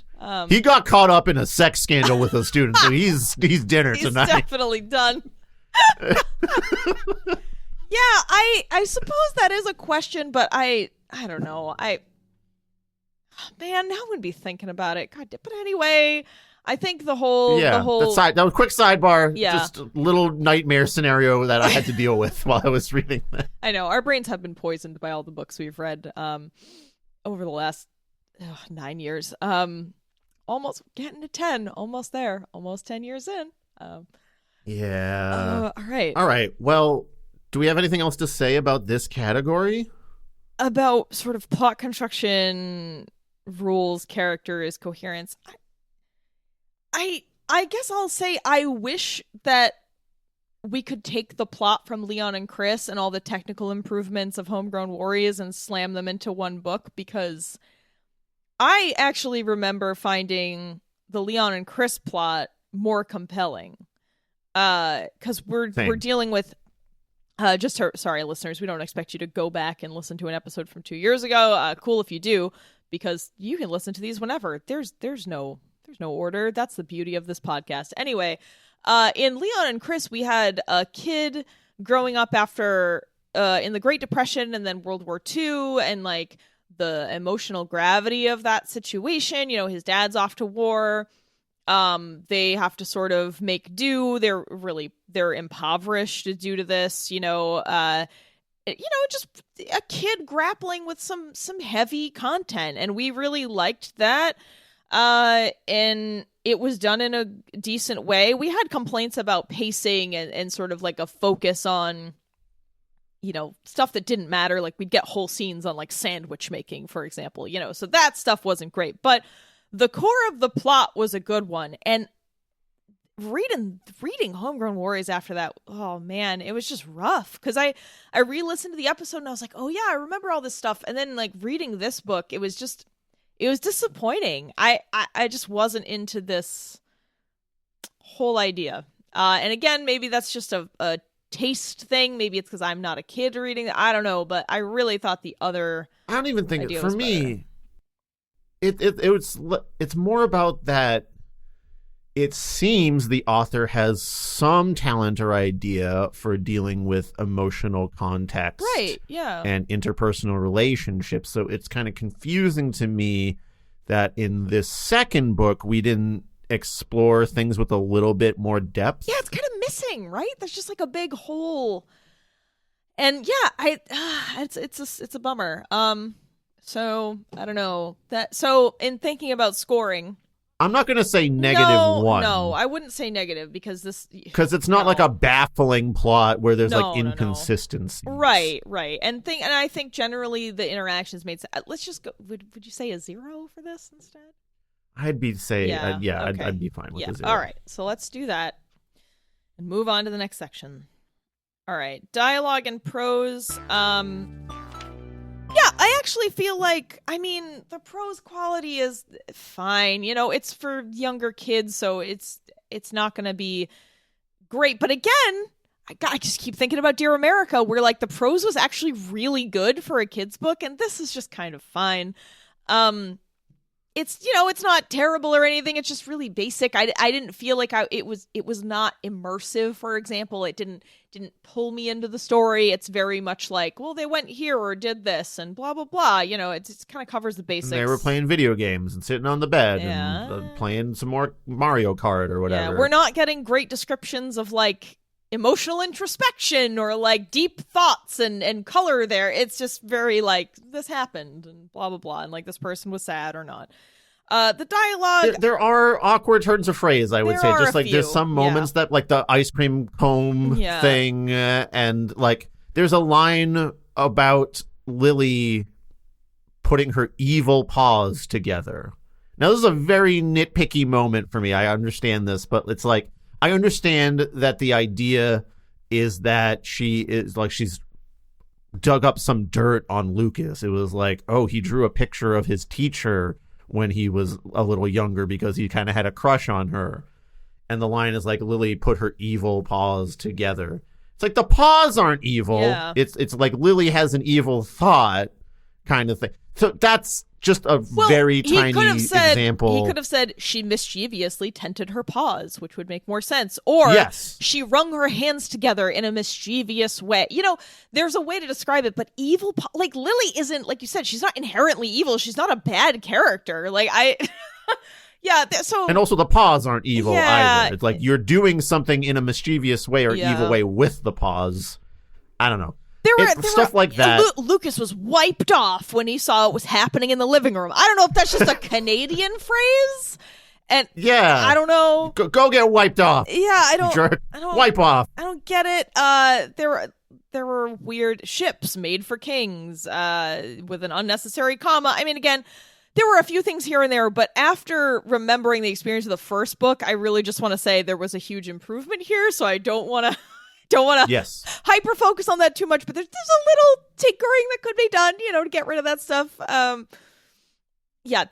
He got caught up in a sex scandal with a student, so he's dinner tonight. He's definitely done. Yeah, I suppose that is a question, but I don't know. Man, now I would be thinking about it. God, but anyway, I think the whole that was a quick sidebar. Yeah. Just a little nightmare scenario that I had to deal with while I was reading that. I know our brains have been poisoned by all the books we've read over the last 9 years. Almost getting to 10, almost there, almost 10 years in. Yeah. All right. Well, do we have anything else to say about this category? About sort of plot construction, rules, characters, coherence. I guess I'll say I wish that we could take the plot from Leon and Chris and all the technical improvements of Homegrown Warriors and slam them into one book, because I actually remember finding the Leon and Chris plot more compelling. Because we're dealing with sorry, listeners, we don't expect you to go back and listen to an episode from 2 years ago. Cool if you do, because you can listen to these whenever. There's no order. That's the beauty of this podcast. Anyway, in Leon and Chris, we had a kid growing up after in the Great Depression and then World War II, and like the emotional gravity of that situation. You know, his dad's off to war. They have to sort of make do. They're impoverished due to this, just a kid grappling with some heavy content. And we really liked that. And it was done in a decent way. We had complaints about pacing and sort of like a focus on, stuff that didn't matter. Like we'd get whole scenes on like sandwich making, for example, so that stuff wasn't great, but the core of the plot was a good one. And reading Homegrown Warriors after that, oh man, it was just rough. Because I re-listened to the episode and I was like, oh yeah, I remember all this stuff. And then like reading this book, it was disappointing. I just wasn't into this whole idea. And again, maybe that's just a taste thing. Maybe it's because I'm not a kid reading it. I don't know. But I really thought the other I don't even think idea for was me better. it's more about that it seems the author has some talent or idea for dealing with emotional context, right? Yeah, and interpersonal relationships. So it's kind of confusing to me that in this second book we didn't explore things with a little bit more depth. Yeah, it's kind of missing, right? There's just like a big hole. And yeah, it's a bummer. So I don't know that. So in thinking about scoring, I'm not going to say -1. No, I wouldn't say negative because it's not like a baffling plot where there's like No. inconsistency. Right. And I think generally the interactions made sense. Let's just go. Would you say a 0 for this instead? I'd be Okay. I'd be fine with a 0. All right, so let's do that and move on to the next section. All right, dialogue and prose. Yeah, I actually feel like, I mean, the prose quality is fine. You know, it's for younger kids, so it's not going to be great. But again, I just keep thinking about Dear America, where like the prose was actually really good for a kid's book, and this is just kind of fine. It's, you know, it's not terrible or anything. It's just really basic. I didn't feel like it was not immersive, for example. It didn't pull me into the story. It's very much like, well, they went here or did this and blah, blah, blah. You know, it kind of covers the basics. And they were playing video games and sitting on the bed and playing some more Mario Kart or whatever. Yeah, we're not getting great descriptions of like emotional introspection or like deep thoughts and color there. It's just very like, this happened and blah, blah, blah. And like this person was sad or not. The dialogue. There are awkward turns of phrase, I would say. Just like few. there's some moments that like the ice cream cone thing and like there's a line about Lily putting her evil paws together. Now, this is a very nitpicky moment for me. I understand this, but it's like, I understand that the idea is that she's dug up some dirt on Lucas. It was like, oh, he drew a picture of his teacher when he was a little younger because he kind of had a crush on her. And the line is like, Lily put her evil paws together. It's like the paws aren't evil. Yeah. It's like Lily has an evil thought kind of thing. So that's just a very tiny example. He could have said she mischievously tented her paws, which would make more sense. Or she wrung her hands together in a mischievous way. You know, there's a way to describe it, but evil, like Lily isn't, like you said, she's not inherently evil. She's not a bad character. Like and also the paws aren't evil either. It's like you're doing something in a mischievous way or evil way with the paws. I don't know. There were stuff like that. Lucas was wiped off when he saw what was happening in the living room. I don't know if that's just a Canadian phrase. And I don't know. Go get wiped off. Yeah, I don't. Jerk. Wipe off. I don't get it. There were weird ships made for kings with an unnecessary comma. I mean, again, there were a few things here and there, but after remembering the experience of the first book, I really just want to say there was a huge improvement here. So I don't want to. Hyper focus on that too much, but there's a little tinkering that could be done, you know, to get rid of that stuff. There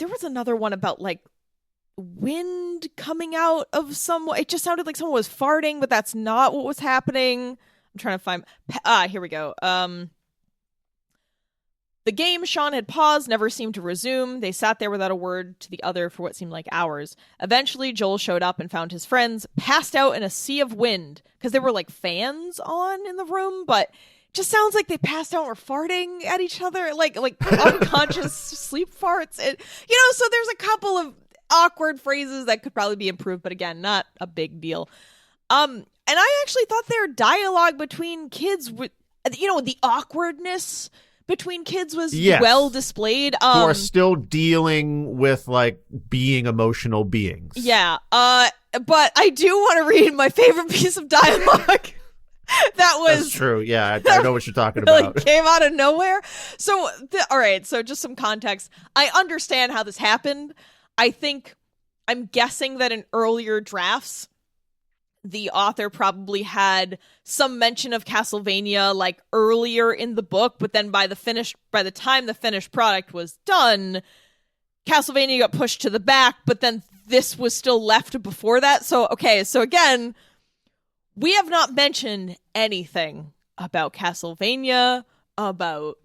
was another one about like wind coming out of someone. It just sounded like someone was farting, but that's not what was happening. I'm trying to find. Here we go. The game Sean had paused never seemed to resume. They sat there without a word to the other for what seemed like hours. Eventually, Joel showed up and found his friends passed out in a sea of wind because there were like fans on in the room, but it just sounds like they passed out and were farting at each other, like unconscious sleep farts. So there's a couple of awkward phrases that could probably be improved, but again, not a big deal. And I actually thought their dialogue between kids, the awkwardness between kids was well displayed. Who are still dealing with like being emotional beings. Yeah. But I do want to read my favorite piece of dialogue. That's true. Yeah, I know what you're talking about. Like came out of nowhere. So, all right. So just some context. I understand how this happened. I'm guessing that in earlier drafts, the author probably had some mention of Castlevania like earlier in the book, but then by the time the finished product was done, Castlevania got pushed to the back, but then this was still left before that. So again, we have not mentioned anything about Castlevania, about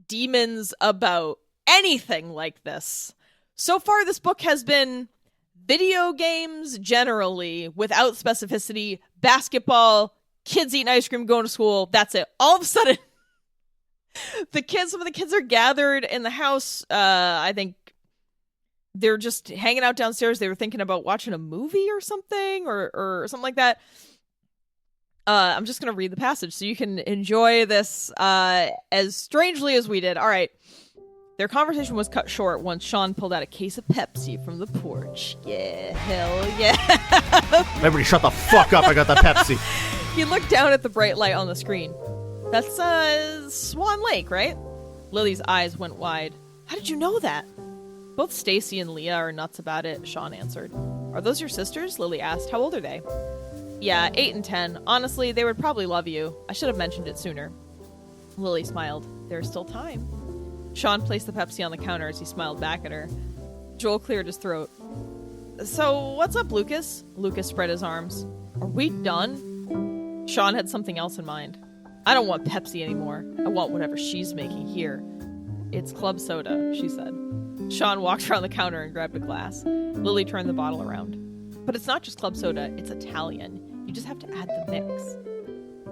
demons, about anything like this. So far, this book has been video games generally, without specificity, basketball, kids eating ice cream, going to school. That's it. All of a sudden, some of the kids are gathered in the house. I think they're just hanging out downstairs. They were thinking about watching a movie or something or something like that. I'm just going to read the passage so you can enjoy this as strangely as we did. All right. Their conversation was cut short once Sean pulled out a case of Pepsi from the porch. Yeah, hell yeah. Everybody shut the fuck up. I got the Pepsi. He looked down at the bright light on the screen. That's Swan Lake, right? Lily's eyes went wide. How did you know that? Both Stacy and Leah are nuts about it, Sean answered. Are those your sisters? Lily asked. How old are they? Yeah, 8 and 10. Honestly, they would probably love you. I should have mentioned it sooner. Lily smiled. There's still time. Sean placed the Pepsi on the counter as he smiled back at her. Joel cleared his throat. So, what's up, Lucas? Lucas spread his arms. Are we done? Sean had something else in mind. I don't want Pepsi anymore. I want whatever she's making here. It's club soda, she said. Sean walked around the counter and grabbed a glass. Lily turned the bottle around. But it's not just club soda, it's Italian. You just have to add the mix.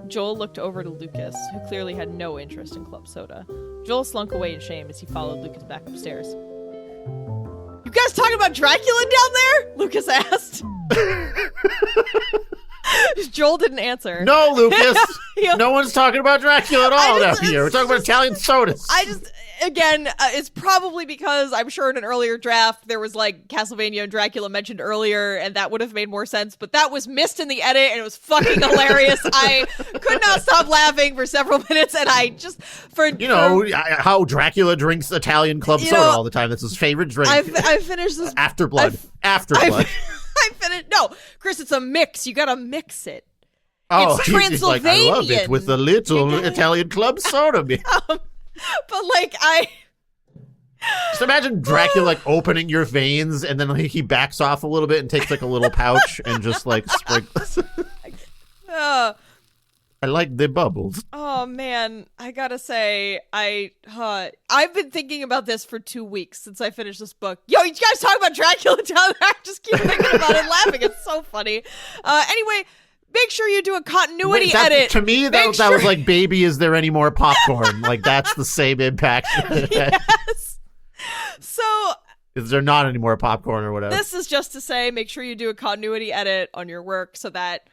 Joel looked over to Lucas, who clearly had no interest in club soda. Joel slunk away in shame as he followed Lucas back upstairs. You guys talking about Dracula down there? Lucas asked. Joel didn't answer. No, Lucas. No one's talking about Dracula at all down here. We're talking about Italian sodas. Again, it's probably because I'm sure in an earlier draft there was like Castlevania and Dracula mentioned earlier, and that would have made more sense, but that was missed in the edit and it was fucking hilarious. I could not stop laughing for several minutes, and I just how Dracula drinks Italian club soda all the time. That's his favorite drink. I finished this After blood. I finished. No, Chris, it's a mix. You gotta mix it. Oh, it's Transylvanian. I love it with a little Italian club soda. But like just imagine Dracula like opening your veins and then like, he backs off a little bit and takes like a little pouch and just like sprinkles. I like the bubbles. Oh man, I gotta say, I've been thinking about this for 2 weeks since I finished this book. Yo, you guys talk about Dracula down there? I just keep thinking about it and laughing. It's so funny. Anyway, make sure you do a continuity edit. To me, that was like, baby, is there any more popcorn? Like, that's the same impact. Yes. So, is there not any more popcorn or whatever? This is just to say, make sure you do a continuity edit on your work so that,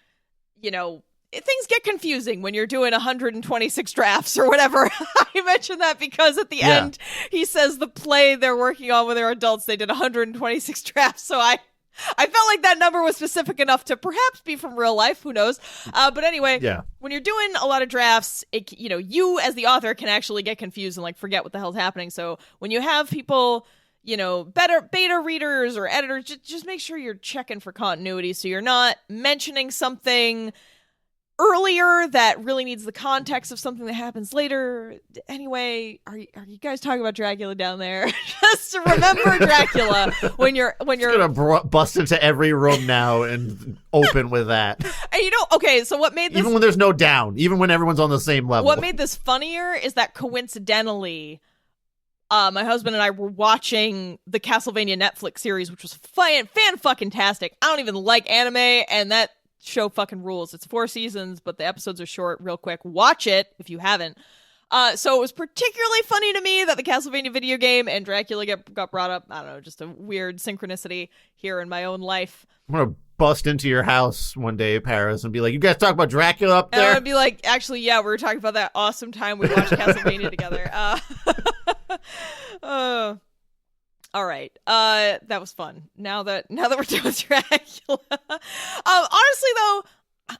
things get confusing when you're doing 126 drafts or whatever. I mentioned that because at the end, he says the play they're working on when they're adults, they did 126 drafts. So I felt like that number was specific enough to perhaps be from real life. Who knows? But anyway, when you're doing a lot of drafts, you as the author can actually get confused and like forget what the hell's happening. So when you have people, better beta readers or editors, just make sure you're checking for continuity. So you're not mentioning something earlier that really needs the context of something that happens later. Anyway, are you guys talking about Dracula down there? Just to remember Dracula when you're gonna bust into every room now and open with that. And okay, so what made this, even when there's no down, even when everyone's on the same level, what made this funnier is that coincidentally, my husband and I were watching the Castlevania Netflix series, which was fan-fucking-tastic. I don't even like anime, and that show fucking rules. It's 4 seasons, but the episodes are short, real quick. Watch it if you haven't. So it was particularly funny to me that the Castlevania video game and Dracula got brought up. I don't know, just a weird synchronicity here in my own life. I'm gonna bust into your house one day, Paris, and be like, you guys talk about Dracula up there? And I'd be like, actually, yeah, we were talking about that awesome time we watched Castlevania together. All right. That was fun. Now that we're done with Dracula. Honestly though,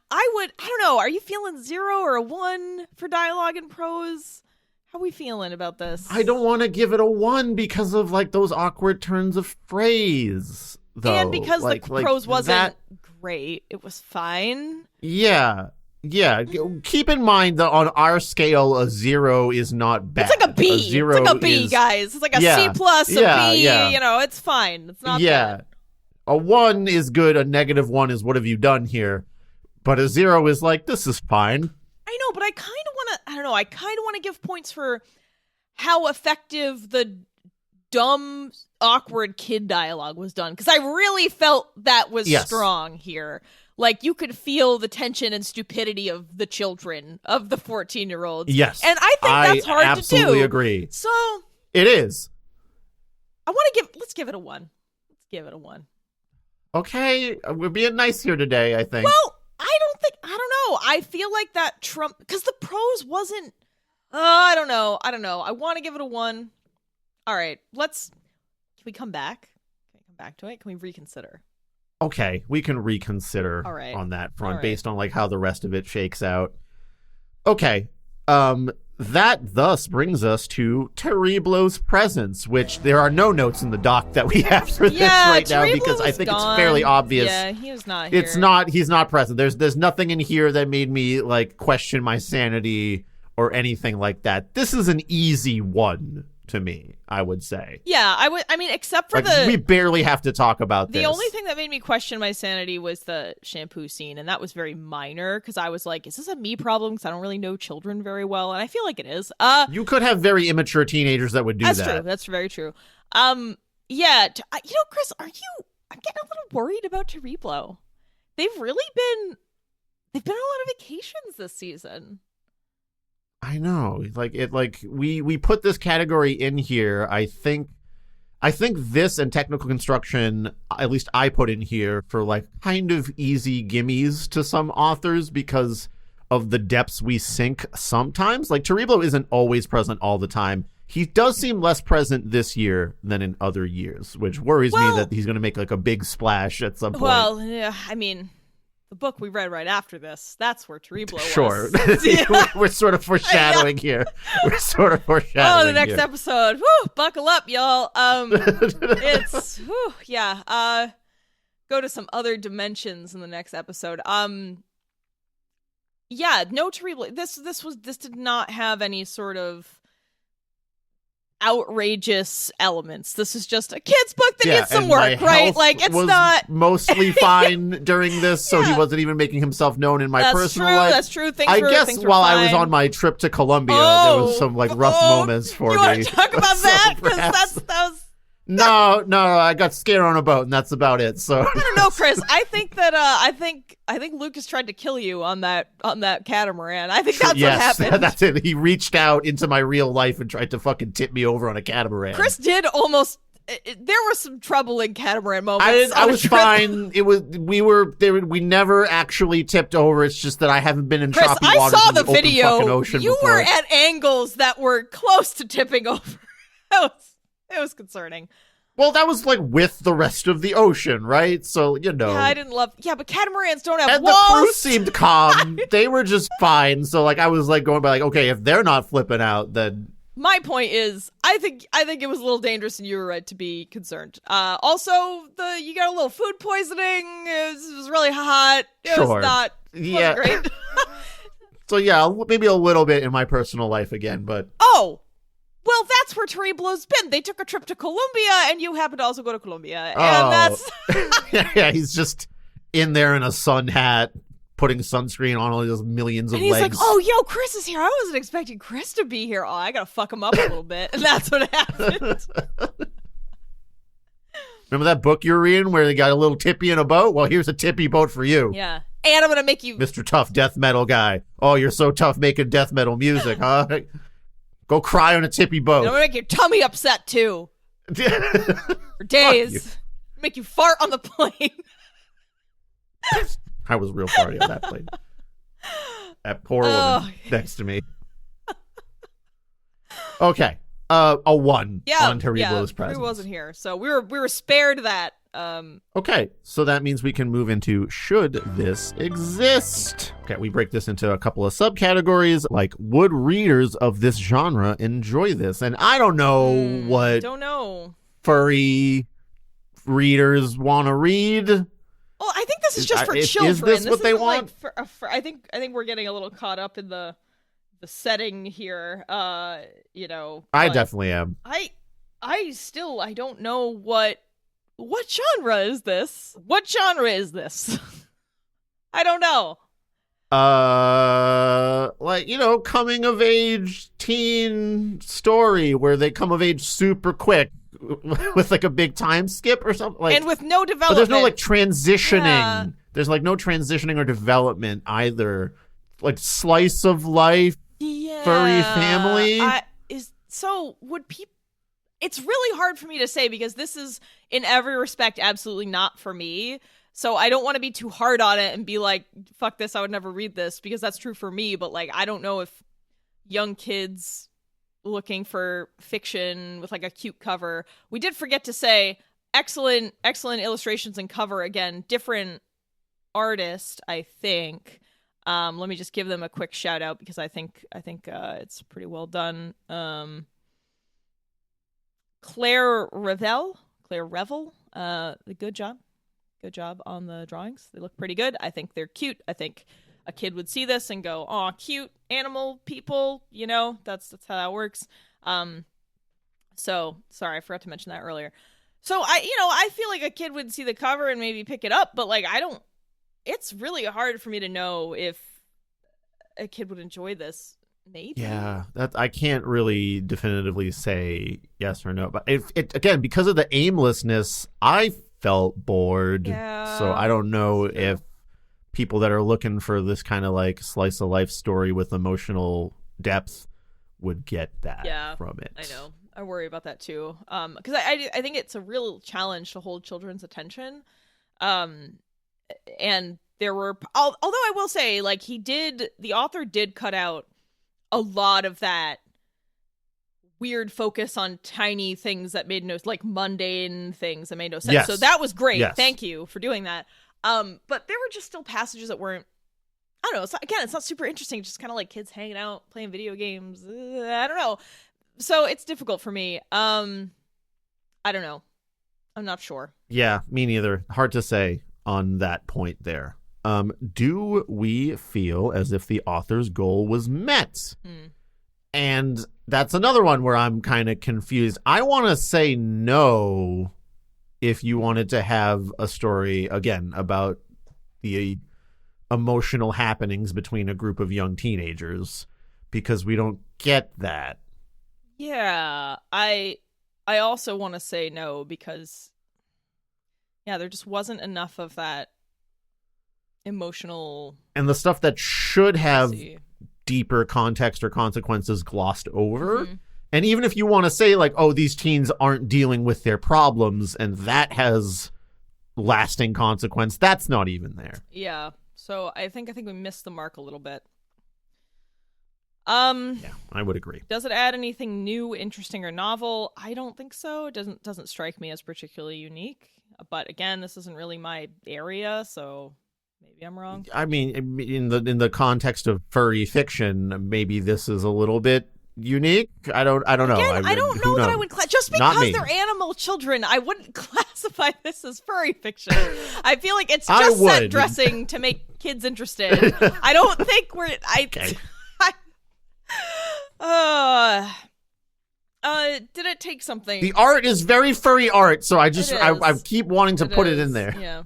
I don't know, are you feeling 0 or a 1 for dialogue and prose? How are we feeling about this? I don't want to give it a 1 because of like those awkward turns of phrase, though. And because the prose wasn't great. It was fine. Yeah. Keep in mind that on our scale, a 0 is not bad. It's like a B. It's like a B, guys. It's like a C plus, a B. It's fine. It's not bad. A 1 is good. A -1 is what have you done here? But a 0 is like, this is fine. I know, but I kind of want to give points for how effective the dumb, awkward kid dialogue was done. Because I really felt that was strong here. Like, you could feel the tension and stupidity of the children, of the 14-year-olds. Yes. And I think that's hard to do. I absolutely agree. So. It is. Let's give it a 1. give it a 1. Okay, we're being nice here today, I think. Well, I don't know. I feel like that Trump, because the prose wasn't, I don't know. I want to give it a 1. All right, can we come back? Can we come back to it? Can we reconsider? Okay, we can reconsider on that front based on like how the rest of it shakes out. Okay, that thus brings us to Terriblo's presence, which there are no notes in the doc that we have for this right now because I think it's fairly obvious. Yeah, he was not here. He's not present. There's nothing in here that made me like question my sanity or anything like that. This is an easy one to me, I would say. Yeah, I mean, except for we barely have to talk about this. The only thing that made me question my sanity was the shampoo scene, and that was very minor because I was like, is this a me problem? Because I don't really know children very well, and I feel like it is. You could have very immature teenagers that would do that. That's true. That's very true. Yeah, Chris, I'm getting a little worried about Terriblo. They've been on a lot of vacations this season. I know, we put this category in here. I think this and technical construction, at least I put in here for like kind of easy gimmies to some authors because of the depths we sink sometimes. Like Terriblo isn't always present all the time. He does seem less present this year than in other years, which worries me that he's going to make like a big splash at some point. Well, yeah, I mean, the book we read right after this, that's where Terriblo was. Sure. We're sort of foreshadowing here. We're sort of foreshadowing the next episode. Woo, buckle up, y'all. It's, go to some other dimensions in the next episode. Yeah, no Terriblo. This did not have any sort of outrageous elements. This is just a kid's book that needs some work, right? Like, it's not mostly fine during this, so he wasn't even making himself known in my personal life. That's true. I guess while I was on my trip to Colombia, there was some like rough moments for me. You want to talk about that? Because that was. No, I got scared on a boat, and that's about it. So I don't know, Chris. I think that I think Lucas tried to kill you on that catamaran. I think that's what happened. That's it. He reached out into my real life and tried to fucking tip me over on a catamaran. Chris did almost. There was some troubling catamaran moments. I was fine. It was we never actually tipped over. It's just that I haven't been in choppy waters. I saw in the video. Open fucking ocean you before. Were at angles that were close to tipping over. It was concerning. Well, that was like with the rest of the ocean, right? So, Yeah, I didn't love. Yeah, but catamarans don't have and walls. The crew seemed calm. They were just fine. So, like, I was like going by, like, okay, if they're not flipping out, then. My point is, I think it was a little dangerous, and you were right to be concerned. Also, you got a little food poisoning. It was really hot. It wasn't great. So yeah, maybe a little bit in my personal life again, but. Oh. Well, that's where Terriblo's been. They took a trip to Colombia, and you happen to also go to Colombia. And that's... yeah, he's just in there in a sun hat, putting sunscreen on all those millions of legs. And he's like, oh, yo, Chris is here. I wasn't expecting Chris to be here. Oh, I gotta fuck him up a little bit. And that's what happened. Remember that book you were reading where they got a little tippy in a boat? Well, here's a tippy boat for you. Yeah. And I'm gonna make you... Mr. Tough Death Metal Guy. Oh, you're so tough making death metal music, huh? Go cry on a tippy boat. And I'm gonna make your tummy upset too. For days. Make you fart on the plane. I was real farty on that plane. That poor woman next to me. Okay. A 1 on Terriblo's presence. He wasn't here, so we were spared that. Okay, so that means we can move into should this exist? Okay, we break this into a couple of subcategories, like would readers of this genre enjoy this? And I don't know what furry readers want to read. Well, I think this is just for children. Is this what they want? Like I think we're getting a little caught up in the setting here. I definitely am. I don't know what genre is this? What genre is this? I don't know. Coming of age teen story where they come of age super quick with like a big time skip or something. Like, and with no development. But there's no like transitioning. Yeah. There's like no transitioning or development either. Like slice of life, furry family. So would people? it's really hard for me to say because this is, in every respect, absolutely not for me. So I don't want to be too hard on it and be like, fuck this, I would never read this, because that's true for me. But, like, I don't know if young kids looking for fiction with, like, a cute cover. We did forget to say, excellent illustrations and cover. Again, different artist, I think. Let me just give them a quick shout out because I think it's pretty well done. Claire Revel, good job on the drawings. They look pretty good. I think they're cute. I think a kid would see this and go, "Aw, cute animal people." You know, that's how that works. So sorry, I forgot to mention that earlier. So I feel like a kid would see the cover and maybe pick it up, but, like, it's really hard for me to know if a kid would enjoy this. Maybe. Yeah, that I can't really definitively say yes or no. But it again, because of the aimlessness, I felt bored. Yeah, so I don't know if people that are looking for this kind of, like, slice of life story with emotional depth would get that from it. I know. I worry about that too. Because I think it's a real challenge to hold children's attention. And there were, although I will say, like, the author did cut out a lot of that weird focus on tiny things that made no, like, mundane things that made no sense. Yes. So that was great. Yes. Thank you for doing that. But there were just still passages that weren't, I don't know. It's not super interesting. It's just kind of like kids hanging out, playing video games. I don't know. So it's difficult for me. I don't know. I'm not sure. Yeah, me neither. Hard to say on that point there. Do we feel as if the author's goal was met? And that's another one where I'm kind of confused. I want to say no if you wanted to have a story, again, about the emotional happenings between a group of young teenagers, because we don't get that. Yeah, I also want to say no because, yeah, there just wasn't enough of that emotional, and the stuff that should have deeper context or consequences glossed over. And even if you want to say, like, oh, these teens aren't dealing with their problems and that has lasting consequence, that's not even there. Yeah, so I think we missed the mark a little bit. Yeah, I would agree. Does it add anything new, interesting, or novel? I don't think so. It doesn't strike me as particularly unique. But again, this isn't really my area, so maybe I'm wrong. I mean, in the context of furry fiction, maybe this is a little bit unique. I don't know. Again, I don't know that I would just because they're animal children, I wouldn't classify this as furry fiction. I feel like it's just set dressing to make kids interested. I don't think we're okay. Did it take something? The art is very furry art, so I keep wanting to put it in there. Yeah.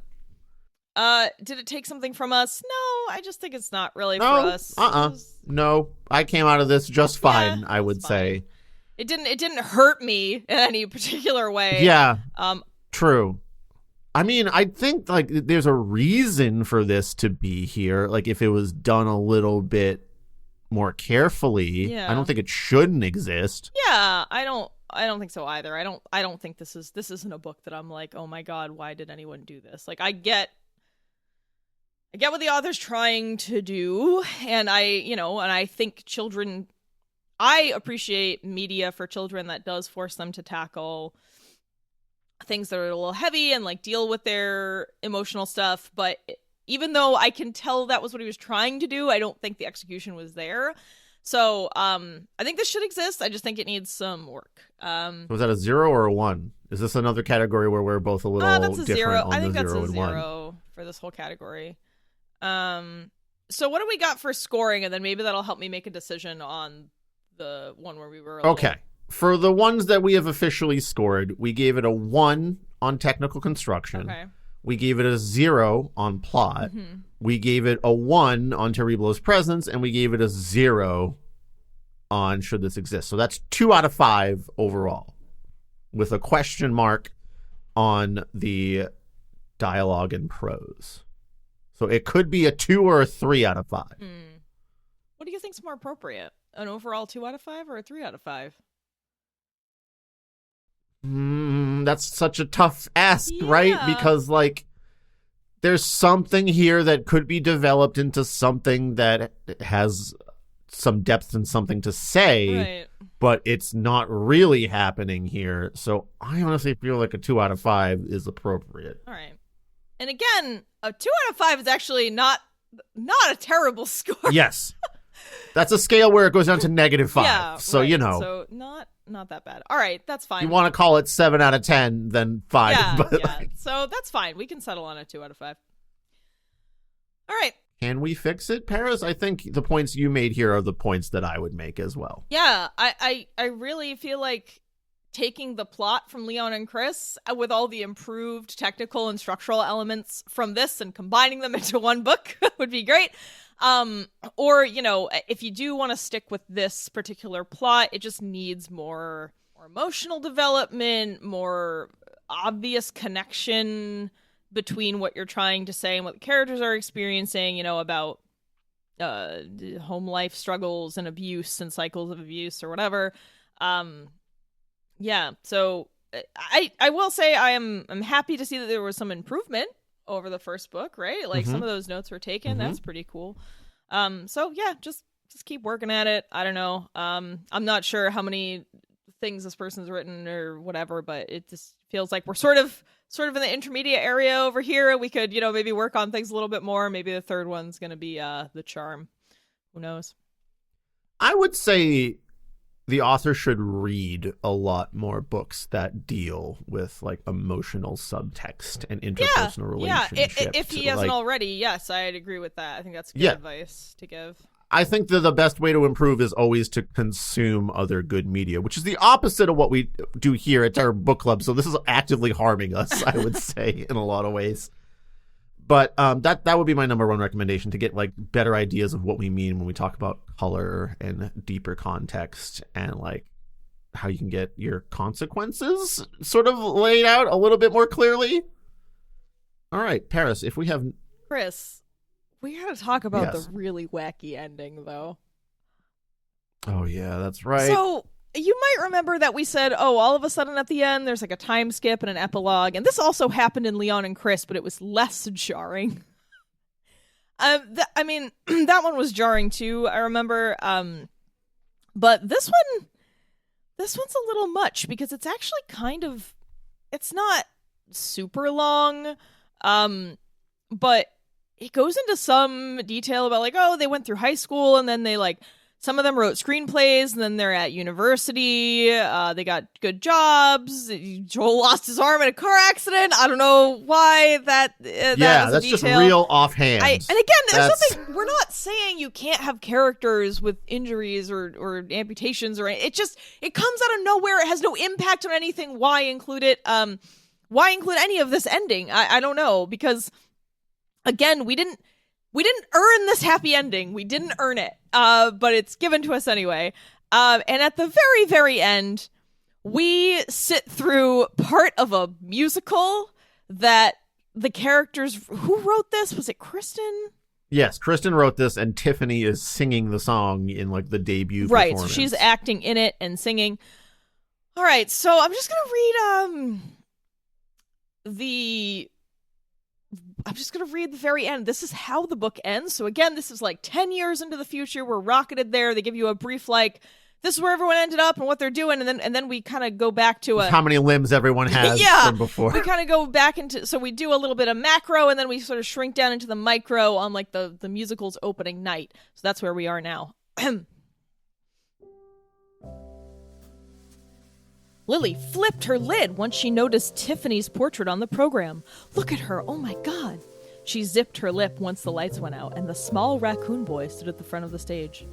Did it take something from us? No, I just think it's not really for us. No, I came out of this just fine. I would say it didn't hurt me in any particular way. Yeah. True. I mean, I think, like, there's a reason for this to be here. Like, if it was done a little bit more carefully, I don't think it shouldn't exist. Yeah, I don't think so either. I don't think this isn't a book that I'm like, oh my god, why did anyone do this? Like, I get what the author's trying to do, and I think children, I appreciate media for children that does force them to tackle things that are a little heavy and, like, deal with their emotional stuff, but even though I can tell that was what he was trying to do, I don't think the execution was there. So I think this should exist. I just think it needs some work. Was that a 0 or a 1? Is this another category where we're both a little that's a different 0. on I think the that's 0 a and 0 1? For this whole category. So what do we got for scoring? And then maybe that'll help me make a decision on the one where we were okay. For the ones that we have officially scored, we gave it a 1 on technical construction. Okay. We gave it a 0 on plot. Mm-hmm. We gave it a 1 on Terriblo's presence, and we gave it a 0 on Should This Exist. So that's 2 out of 5 overall, with a question mark on the dialogue and prose. So it could be a 2 or a 3 out of 5. What do you think's more appropriate? An overall 2 out of 5 or a 3 out of 5? That's such a tough ask, right? Because, like, there's something here that could be developed into something that has some depth and something to say, Right. but it's not really happening here. So I honestly feel like a 2 out of 5 is appropriate. All right. And again, a 2 out of 5 is actually not a terrible score. Yes. That's a scale where it goes down to -5. Yeah, so, right. you know. So not that bad. All right, that's fine. You want to call it 7 out of 10, then 5. Yeah, but yeah. So that's fine. We can settle on a 2 out of 5. All right. Can we fix it, Paris? I think the points you made here are the points that I would make as well. Yeah, I really feel like taking the plot from Leon and Chris with all the improved technical and structural elements from this and combining them into one book would be great. Or, you know, if you do want to stick with this particular plot, it just needs more emotional development, more obvious connection between what you're trying to say and what the characters are experiencing, you know, about home life struggles and abuse and cycles of abuse or whatever. Yeah, so I will say I'm happy to see that there was some improvement over the first book, right? Like some of those notes were taken. That's pretty cool. So yeah, just keep working at it. I don't know. I'm not sure how many things this person's written or whatever, but it just feels like we're sort of in the intermediate area over here. We could, you know, maybe work on things a little bit more. Maybe the third one's going to be the charm. Who knows? I would say the author should read a lot more books that deal with, like, emotional subtext and interpersonal relationships. Yeah, if he hasn't already, yes, I'd agree with that. I think that's good advice to give. I think that the best way to improve is always to consume other good media, which is the opposite of what we do here at our book club. So this is actively harming us, I would say, in a lot of ways. But that would be my number one recommendation, to get, like, better ideas of what we mean when we talk about color and deeper context, and, like, how you can get your consequences sort of laid out a little bit more clearly. All right, Paris, if we have... Chris, we gotta talk about Yes. the really wacky ending, though. Oh, yeah, that's right. So... you might remember that we said, oh, all of a sudden at the end, there's like a time skip and an epilogue. And this also happened in Leon and Chris, but it was less jarring. I mean, that one was jarring too, I remember. But this one's a little much, because it's actually it's not super long. But it goes into some detail about, like, oh, they went through high school, and then they, like, some of them wrote screenplays, and then they're at university. They got good jobs. Joel lost his arm in a car accident. I don't know why that is that's a just detail. real offhand. And again, there's something, we're not saying you can't have characters with injuries or amputations or anything. It comes out of nowhere. It has no impact on anything. Why include it? Why include any of this ending? I don't know, because again, we didn't earn this happy ending. We didn't earn it, but it's given to us anyway. And at the very, very end, we sit through part of a musical that the characters... Who wrote this? Was it Kristen? Yes, Kristen wrote this, and Tiffany is singing the song in, like, the debut Right, performance. so she's acting in it and singing. All right, so I'm just going to read the very end. This is how the book ends. So again, this is like 10 years into the future. We're rocketed there. They give you a brief, like, this is where everyone ended up and what they're doing. And then we kind of go back to how many limbs everyone has from before. We kind of go back into, so we do a little bit of macro, and then we sort of shrink down into the micro on, like, the musical's opening night. So that's where we are now. Lily flipped her lid once she noticed Tiffany's portrait on the program. Look at her, oh my god. She zipped her lip once the lights went out, and the small raccoon boy stood at the front of the stage.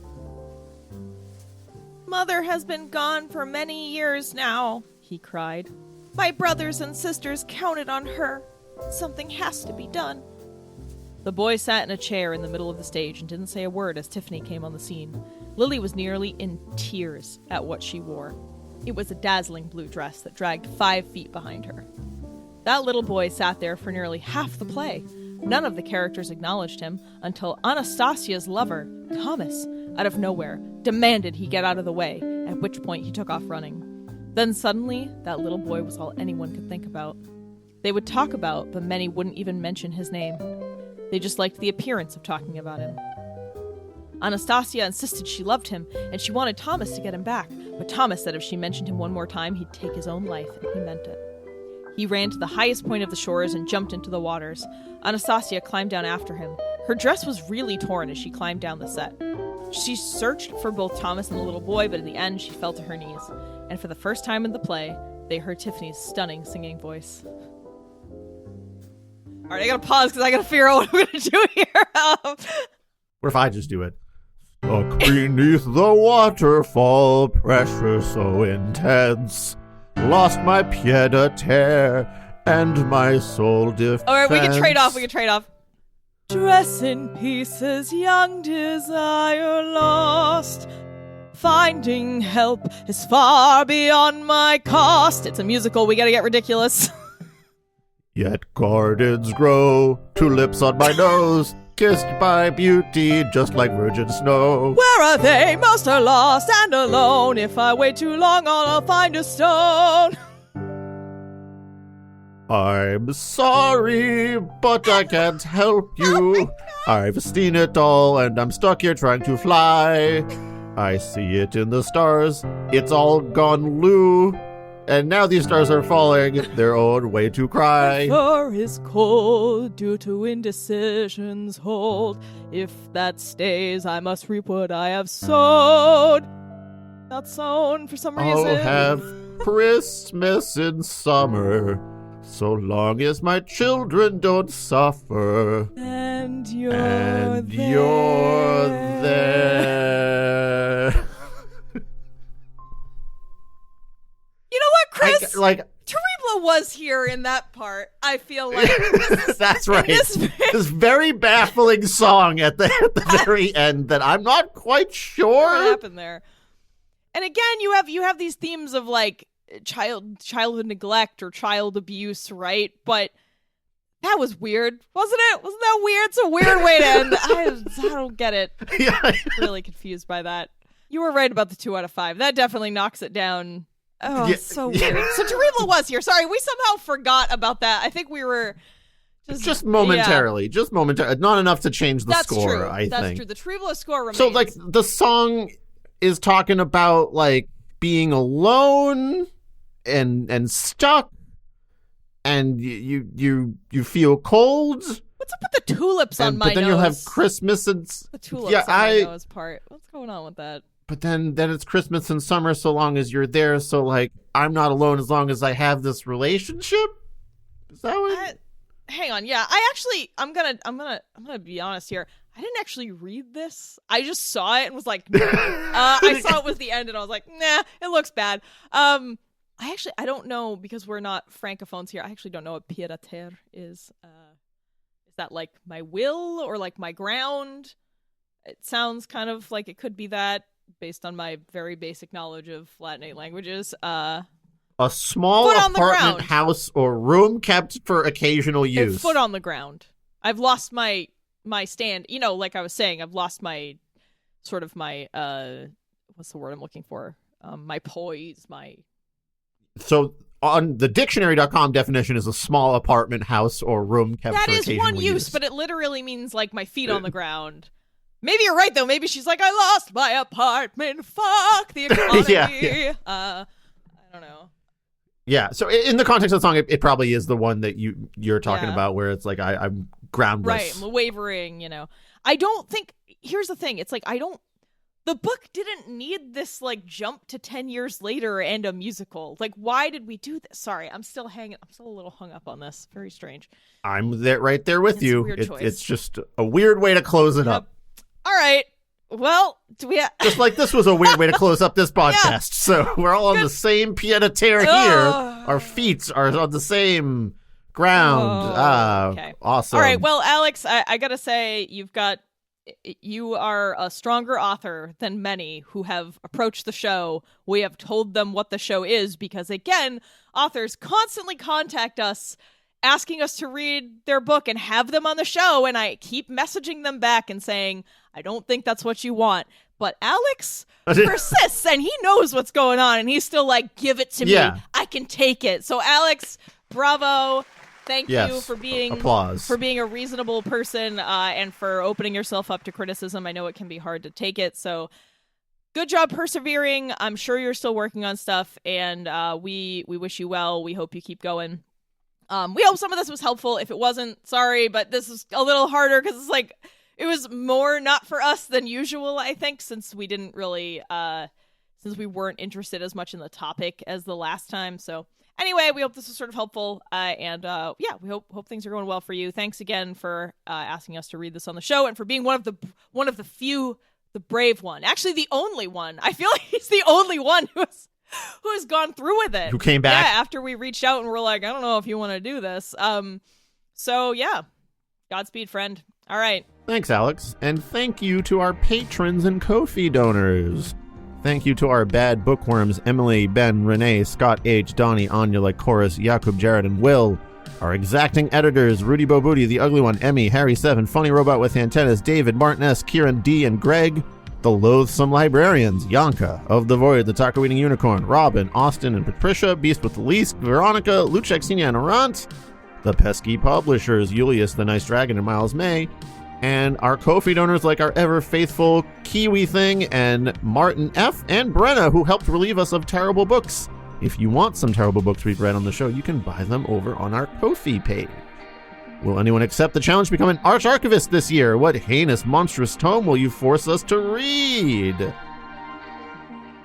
Mother has been gone for many years now, he cried. My brothers and sisters counted on her. Something has to be done. The boy sat in a chair in the middle of the stage and didn't say a word as Tiffany came on the scene. Lily was nearly in tears at what she wore. It was a dazzling blue dress that dragged 5 feet behind her. That little boy sat there for nearly half the play. None of the characters acknowledged him until Anastasia's lover, Thomas, out of nowhere, demanded he get out of the way, at which point he took off running. Then suddenly, that little boy was all anyone could think about. They would talk about, but many wouldn't even mention his name. They just liked the appearance of talking about him. Anastasia insisted she loved him, and she wanted Thomas to get him back, but Thomas said if she mentioned him one more time, he'd take his own life, and he meant it. He ran to the highest point of the shores and jumped into the waters. Anastasia climbed down after him. Her dress was really torn as she climbed down the set. She searched for both Thomas and the little boy, but in the end, she fell to her knees. And for the first time in the play, they heard Tiffany's stunning singing voice. All right, I gotta pause because I gotta figure out what I'm gonna do here. What if I just do it? Look beneath the waterfall, pressure so intense. Lost my pied-a-terre and my soul defense. All right, we can trade off. Dress in pieces, young desire lost. Finding help is far beyond my cost. It's a musical, we gotta get ridiculous. Yet gardens grow, tulips on my nose, kissed by beauty just like virgin snow. Where are they? Most are lost and alone. If I wait too long, I'll find a stone. I'm sorry, but I can't help you. I've seen it all, and I'm stuck here trying to fly. I see it in the stars. It's all gone blue. And now these stars are falling their own way to cry. Fur is cold due to indecisions hold. If that stays, I must reap what I have sowed. Not sown for some reason. I'll have Christmas in summer, so long as my children don't suffer. And you're there. You know what, Chris? Teribla was here in that part. I feel like that's right. This very baffling song at the very end that I'm not quite sure what happened there. And again, you have these themes of like childhood neglect or child abuse, right? But that was weird, wasn't it? Wasn't that weird? It's a weird way to end. I don't get it. Yeah. I'm really confused by that. You were right about the 2 out of 5. That definitely knocks it down. Oh, yeah, it's so weird. So Teribla was here. Sorry, we somehow forgot about that. I think we were just momentarily. Not enough to change the score, true. I think. That's true. The Teribla score remains. So, like, the song is talking about, like, being alone and stuck, and you feel cold. What's up with the tulips on my nose? But then you'll have Christmas and... The tulips on my nose part. What's going on with that? But then it's Christmas and summer so long as you're there. So, like, I'm not alone as long as I have this relationship. Is that what? Hang on. Yeah, I'm gonna be honest here. I didn't actually read this. I just saw it and was like, no. I saw it was the end and I was like, nah, it looks bad. I don't know, because we're not francophones here. I actually don't know what pied-à-terre is. Is that like my will or like my ground? It sounds kind of like it could be that, based on my very basic knowledge of Latin 8 languages. A small apartment, house, or room kept for occasional use. A foot on the ground. I've lost my stand. You know, like I was saying, I've lost my sort of my what's the word I'm looking for? My poise, my... So on the dictionary.com definition is a small apartment, house, or room kept for occasional use. That is one use, but it literally means like my feet on the ground. Maybe you're right, though. Maybe she's like, I lost my apartment. Fuck the economy. Yeah. I don't know. Yeah. So in the context of the song, it probably is the one that you're talking about, where it's like I'm groundless. Right. I'm wavering. You know. I don't think. Here's the thing. It's like the book didn't need this like jump to 10 years later and a musical. Like, why did we do this? Sorry, I'm still a little hung up on this. Very strange. I'm right there with you. A weird choice. It's just a weird way to close it up. All right. Well, do we... Just like this was a weird way to close up this podcast. Yeah. So we're all on the same pied-à-terre here. Our feet are on the same ground. Okay. Awesome. All right. Well, Alex, I got to say, you are a stronger author than many who have approached the show. We have told them what the show is because, again, authors constantly contact us asking us to read their book and have them on the show, and I keep messaging them back and saying, I don't think that's what you want. But Alex persists, and he knows what's going on, and he's still like, give it to me. I can take it. So Alex, bravo. Thank you for being a reasonable person and for opening yourself up to criticism. I know it can be hard to take it, so good job persevering. I'm sure you're still working on stuff, and we wish you well. We hope you keep going. We hope some of this was helpful. If it wasn't, sorry, but this is a little harder because it's like it was more not for us than usual, I think, since we didn't really since we weren't interested as much in the topic as the last time. So anyway, we hope this was sort of helpful, and we hope things are going well for you. Thanks again for asking us to read this on the show, and for being one of the few, the brave one. Actually, the only one. I feel like he's the only one who's gone through with it. Who came back? Yeah, after we reached out and we're like, I don't know if you want to do this. So yeah, Godspeed, friend. All right. Thanks, Alex, and thank you to our patrons and Ko-fi donors. Thank you to our bad bookworms, Emily, Ben, Renee, Scott H., Donnie, Anya, Chorus, Jakub, Jared, and Will. Our exacting editors, Rudy Bobuti, The Ugly One, Emmy, Harry 7, Funny Robot with Antennas, David, Martin S., Kieran D., and Greg. The loathsome librarians, Yanka, Of the Void, The Taco Eating Unicorn, Robin, Austin, and Patricia, Beast with the Least, Veronica, Luchek, Sina, and Arant. The pesky publishers, Julius, The Nice Dragon, and Miles May. And our Ko-fi donors like our ever-faithful Kiwi Thing and Martin F. and Brenna, who helped relieve us of terrible books. If you want some terrible books we've read on the show, you can buy them over on our Ko-fi page. Will anyone accept the challenge to become an arch-archivist this year? What heinous, monstrous tome will you force us to read?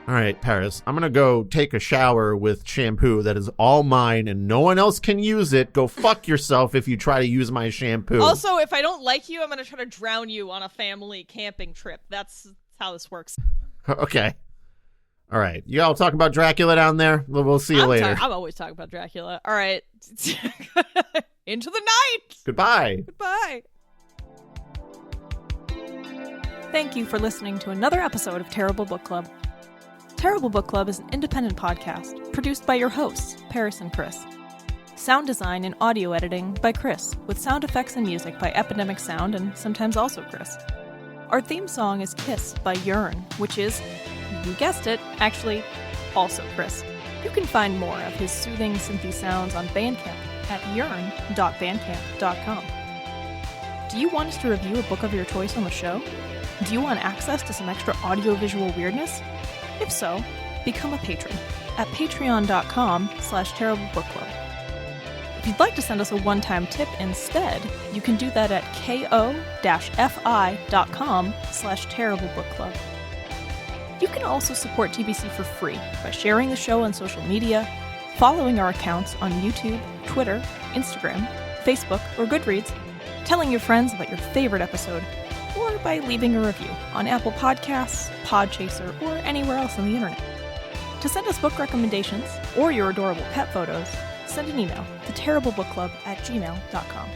All right, Paris, I'm going to go take a shower with shampoo that is all mine and no one else can use it. Go fuck yourself if you try to use my shampoo. Also, if I don't like you, I'm going to try to drown you on a family camping trip. That's how this works. Okay. All right. You all talk about Dracula down there? We'll see you later. I'm always talking about Dracula. All right. Into the night. Goodbye. Goodbye. Thank you for listening to another episode of Terrible Book Club. Terrible Book Club is an independent podcast produced by your hosts, Paris and Chris. Sound design and audio editing by Chris, with sound effects and music by Epidemic Sound and sometimes also Chris. Our theme song is Kiss by Yearn, which is, you guessed it, actually also Chris. You can find more of his soothing synthy sounds on Bandcamp at yearn.bandcamp.com. Do you want us to review a book of your choice on the show? Do you want access to some extra audiovisual weirdness? If so, become a patron at patreon.com/terriblebookclub. If you'd like to send us a one-time tip instead, you can do that at ko-fi.com/terriblebookclub. You can also support TBC for free by sharing the show on social media, following our accounts on YouTube, Twitter, Instagram, Facebook, or Goodreads, telling your friends about your favorite episode, or by leaving a review on Apple Podcasts, Podchaser, or anywhere else on the internet. To send us book recommendations or your adorable pet photos, send an email to terriblebookclub@gmail.com.